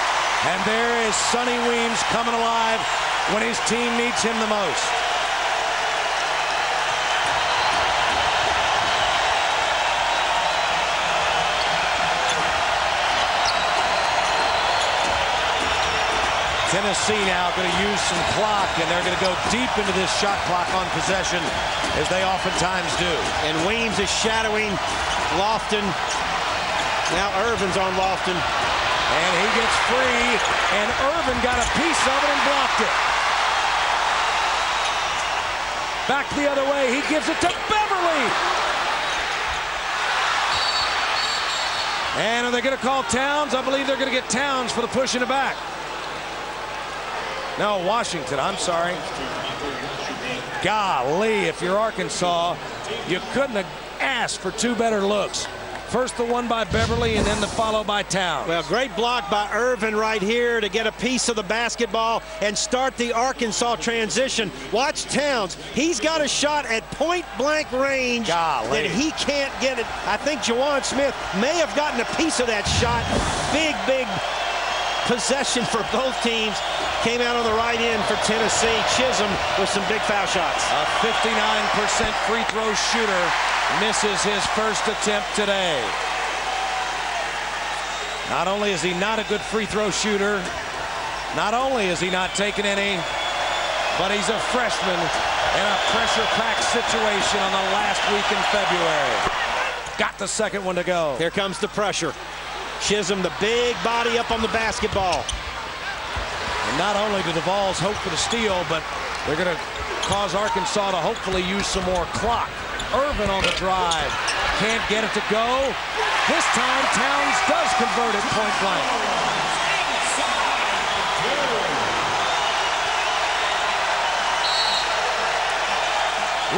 And there is Sonny Weems coming alive when his team needs him the most. Tennessee now going to use some clock, and they're going to go deep into this shot clock on possession, as they oftentimes do. And Weems is shadowing Lofton. Now Irvin's on Lofton. And he gets free, and Irvin got a piece of it and blocked it. Back the other way, he gives it to Beverly. And are they going to call Towns? I believe they're going to get Towns for the push in the back. No, Washington, I'm sorry. Golly, if you're Arkansas, you couldn't have asked for two better looks. First the one by Beverly, and then the follow by Towns. Well, great block by Irvin right here to get a piece of the basketball and start the Arkansas transition. Watch Towns. He's got a shot at point-blank range that he can't get it. I think Juwan Smith may have gotten a piece of that shot. Big, big possession for both teams. Came out on the right end for Tennessee. Chisholm with some big foul shots. A 59% free throw shooter misses his first attempt today. Not only is he not a good free throw shooter, not only is he not taking any, but he's a freshman in a pressure-packed situation on the last week in February. Got the second one to go. Here comes the pressure. Chisholm, the big body up on the basketball. And not only do the Vols hope for the steal, but they're going to cause Arkansas to hopefully use some more clock. Irvin on the drive. Can't get it to go. This time, Towns does convert it point blank.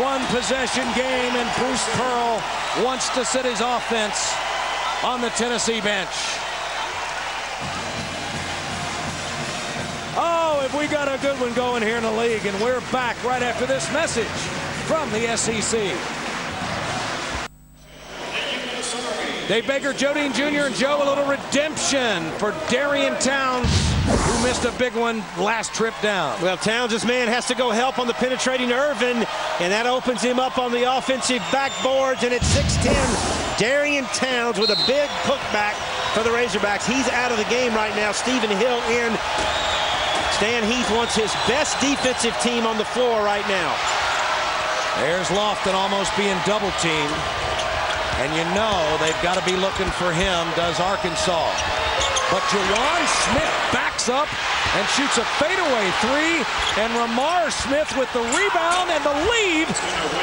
One possession game, and Bruce Pearl wants to sit his offense on the Tennessee bench. Oh, have we got a good one going here in the league, and we're back right after this message from the SEC. Dave Baker, Jodine Jr., and Joe, a little redemption for Darian Towns, who missed a big one last trip down. Well, Towns' man has to go help on the penetrating Irvin, and that opens him up on the offensive backboards, and it's 6-10. Darian Towns with a big putback for the Razorbacks. He's out of the game right now. Stephen Hill in. Stan Heath wants his best defensive team on the floor right now. There's Lofton almost being double teamed. And you know they've got to be looking for him, does Arkansas. But Juwan Smith backs up and shoots a fadeaway three. And Ramar Smith with the rebound and the lead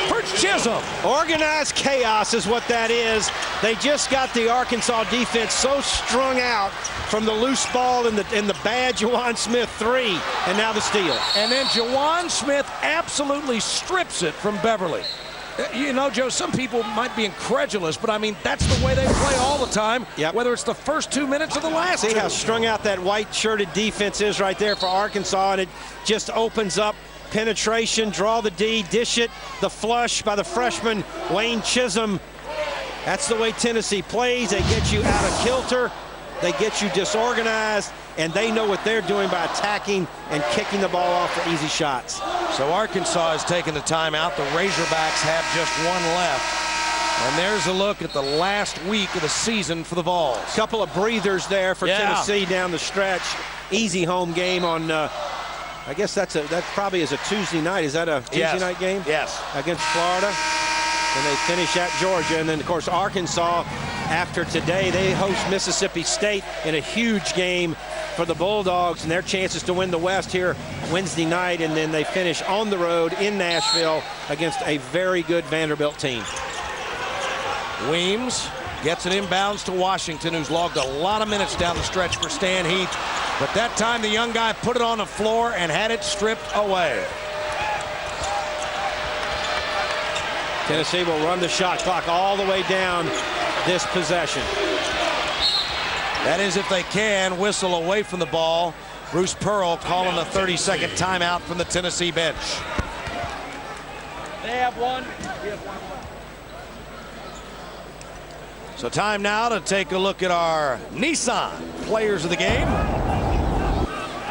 for Chisholm. Organized chaos is what that is. They just got the Arkansas defense so strung out from the loose ball and the bad Juwan Smith three. And now the steal. And then Juwan Smith absolutely strips it from Beverly. You know, Joe, some people might be incredulous, but I mean, that's the way they play all the time, whether it's the first 2 minutes or the last See how strung out that white-shirted defense is right there for Arkansas, and it just opens up penetration, draw the D, dish it, the flush by the freshman Wayne Chisholm. That's the way Tennessee plays. They get you out of kilter, they get you disorganized, and they know what they're doing by attacking and kicking the ball off for easy shots. So Arkansas has taken the timeout. The Razorbacks have just one left. And there's a look at the last week of the season for the Vols. Couple of breathers there for Tennessee down the stretch. Easy home game on, I guess that probably is a Tuesday night. Is that a Tuesday night game? Yes. Against Florida. And they finish at Georgia. And then, of course, Arkansas, after today, they host Mississippi State in a huge game for the Bulldogs and their chances to win the West here Wednesday night. And then they finish on the road in Nashville against a very good Vanderbilt team. Weems gets it inbounds to Washington, who's logged a lot of minutes down the stretch for Stan Heath. But that time the young guy put it on the floor and had it stripped away. Tennessee will run the shot clock all the way down this possession. That is if they can whistle away from the ball. Bruce Pearl calling a 30-second timeout from the Tennessee bench. They have one. We have one left. So time now to take a look at our Nissan players of the game.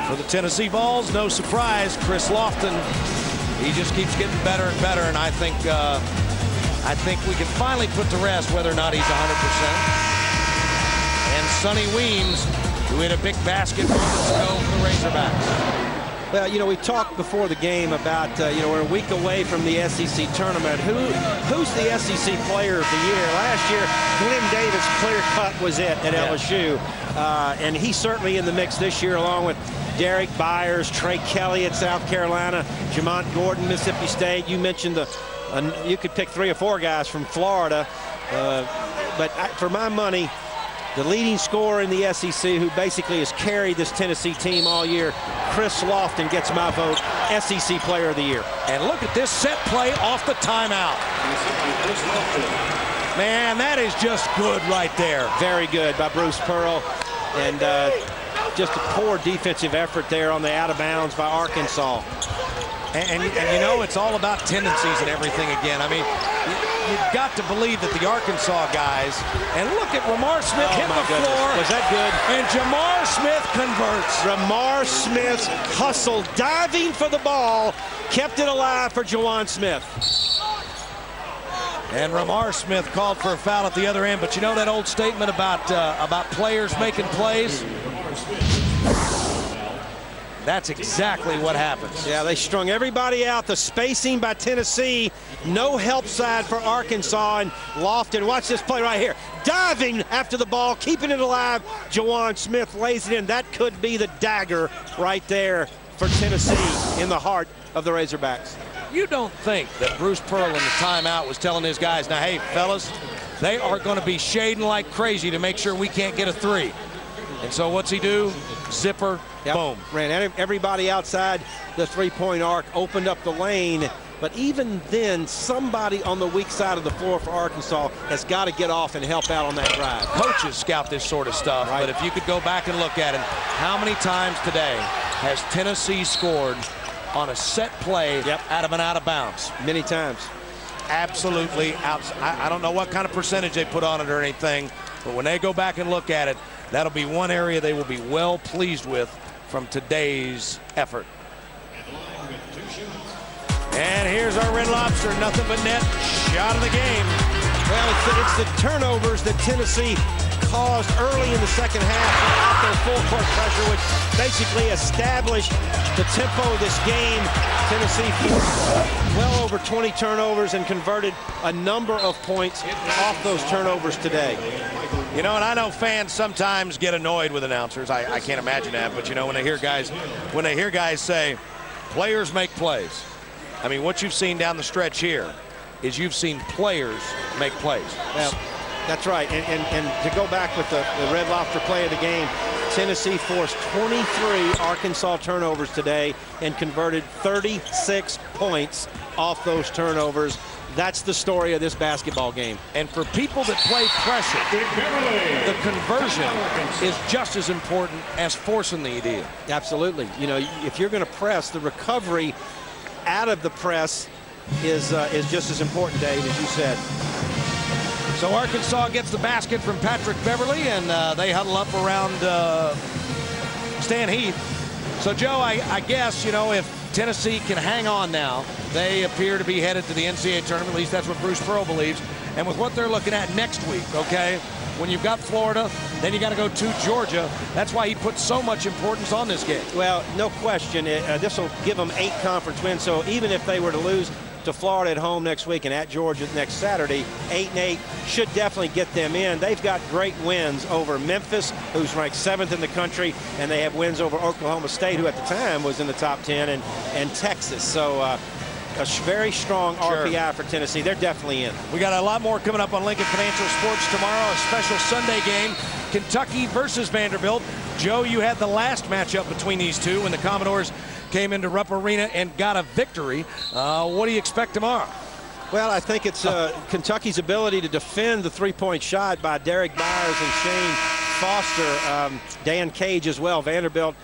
For the Tennessee Vols, no surprise, Chris Lofton. He just keeps getting better and better, and I think we can finally put to rest whether or not he's 100%. And Sonny Weems who hit a big basket moments ago for the Razorbacks. Well, you know, we talked before the game about, you know, we're a week away from the SEC tournament. Who's the SEC player of the year? Last year, Glenn Davis, clear cut, was it at LSU. And he's certainly in the mix this year, along with Derek Byers, Trey Kelly at South Carolina, Jamont Gordon, Mississippi State. You mentioned you could pick 3 or 4 guys from Florida. But for my money, the leading scorer in the SEC, who basically has carried this Tennessee team all year, Chris Lofton, gets my vote, SEC Player of the Year. And look at this set play off the timeout. Man, that is just good right there. Very good by Bruce Pearl. And just a poor defensive effort there on the out of bounds by Arkansas. And you know, it's all about tendencies and everything again. I mean, you've got to believe that the Arkansas guys, and look at Ramar Smith hit the floor. Was that good? And Jamar Smith converts. Ramar Smith's hustle, diving for the ball, kept it alive for Juwan Smith. And Ramar Smith called for a foul at the other end. But you know that old statement about players making plays? That's exactly what happens. Yeah, they strung everybody out. The spacing by Tennessee. No help side for Arkansas. And Lofton, watch this play right here. Diving after the ball, keeping it alive. Juwan Smith lays it in. That could be the dagger right there for Tennessee in the heart of the Razorbacks. You don't think that Bruce Pearl in the timeout was telling his guys, now, hey, fellas, they are going to be shading like crazy to make sure we can't get a 3. And so what's he do? Zipper, boom. Ran everybody outside the three-point arc, opened up the lane. But even then, somebody on the weak side of the floor for Arkansas has got to get off and help out on that drive. Coaches scout this sort of stuff, right. But if you could go back and look at it, how many times today has Tennessee scored on a set play out of an out of bounds? Many times. Absolutely out. I don't know what kind of percentage they put on it or anything, but when they go back and look at it, that'll be one area they will be well pleased with from today's effort. And here's our Red Lobster, nothing but net, shot of the game. Well, it's the turnovers that Tennessee caused early in the second half without their full court pressure, which basically established the tempo of this game. Tennessee forced well over 20 turnovers and converted a number of points off those turnovers today. You know, and I know fans sometimes get annoyed with announcers. I can't imagine that, but you know, when they hear guys say, players make plays. I mean, what you've seen down the stretch here is you've seen players make plays. Well, that's right. And to go back with the Red Lobster play of the game, Tennessee forced 23 Arkansas turnovers today and converted 36 points off those turnovers. That's the story of this basketball game. And for people that play pressure, the conversion is just as important as forcing the idea. Absolutely. You know, if you're going to press, the recovery out of the press is just as important, Dave, as you said. So Arkansas gets the basket from Patrick Beverly, and they huddle up around Stan Heath. So, Joe, I guess, you know, if Tennessee can hang on now, they appear to be headed to the NCAA tournament. At least that's what Bruce Pearl believes. And with what they're looking at next week, okay, when you've got Florida, then you got to go to Georgia. That's why he puts so much importance on this game. Well, no question. This will give them 8 conference wins. So even if they were to lose to Florida at home next week and at Georgia next Saturday, 8-8 should definitely get them in. They've got great wins over Memphis, who's ranked 7th in the country, and they have wins over Oklahoma State, who at the time was in the top 10, and Texas. So a very strong RPI for Tennessee. They're definitely in. We got a lot more coming up on Lincoln Financial Sports tomorrow. A special Sunday game, Kentucky versus Vanderbilt. Joe, you had the last matchup between these two when the Commodores came into Rupp Arena and got a victory. What do you expect tomorrow? Well, I think it's Kentucky's ability to defend the three-point shot by Derek Byers and Shane Foster, Dan Cage as well. Vanderbilt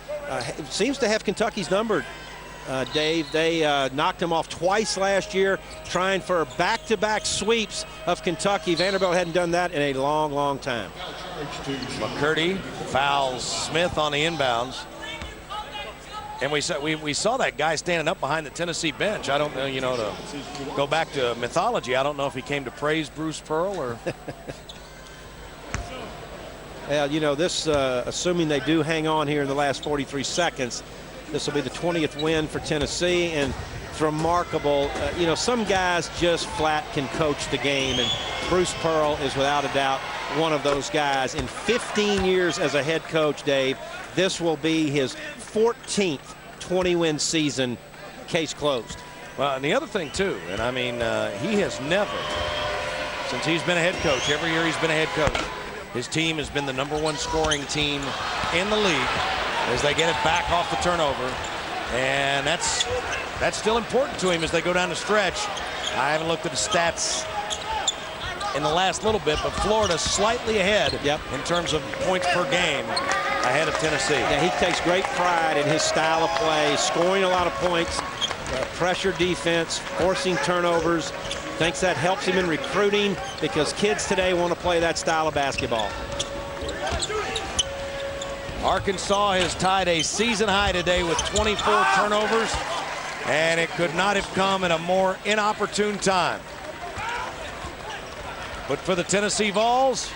seems to have Kentucky's numbered. Dave, they knocked them off twice last year, trying for back-to-back sweeps of Kentucky. Vanderbilt hadn't done that in a long, long time. McCurdy fouls Smith on the inbounds. And we saw that guy standing up behind the Tennessee bench. I don't know, you know, to go back to mythology, I don't know if he came to praise Bruce Pearl or... You know, this, assuming they do hang on here in the last 43 seconds, this will be the 20th win for Tennessee, and it's remarkable. You know, some guys just flat can coach the game, and Bruce Pearl is without a doubt one of those guys. In 15 years as a head coach, Dave, this will be his 14th 20-win season. Case closed. Well, and the other thing, too, and I mean, he has never, since he's been a head coach, every year he's been a head coach, his team has been the #1 scoring team in the league as they get it back off the turnover. And that's still important to him as they go down the stretch. I haven't looked at the stats in the last little bit, but Florida's slightly ahead in terms of points per game ahead of Tennessee. Yeah, he takes great pride in his style of play, scoring a lot of points, pressure defense, forcing turnovers. Thinks that helps him in recruiting because kids today want to play that style of basketball. Arkansas has tied a season high today with 24 turnovers, and it could not have come at a more inopportune time. But for the Tennessee Vols,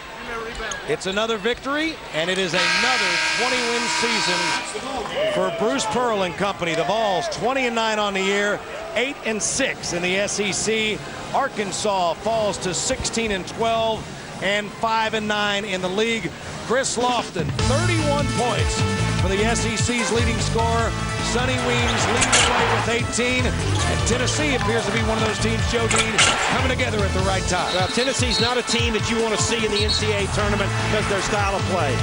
it's another victory, and it is another 20-win season for Bruce Pearl and company. The Vols 20-9 on the year, 8-6 in the SEC. Arkansas falls to 16-12 and 5-9 in the league. Chris Lofton, 31 points for the SEC's leading scorer. Sonny Weems leading the way with 18. And Tennessee appears to be one of those teams, Joe Dean, coming together at the right time. Well, Tennessee's not a team that you want to see in the NCAA tournament because their style of play.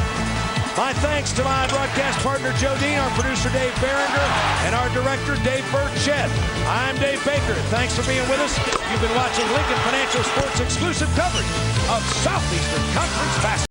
My thanks to my broadcast partner, Joe Dean, our producer, Dave Barringer, and our director, Dave Burchett. I'm Dave Baker. Thanks for being with us. You've been watching Lincoln Financial Sports exclusive coverage of Southeastern Conference basketball.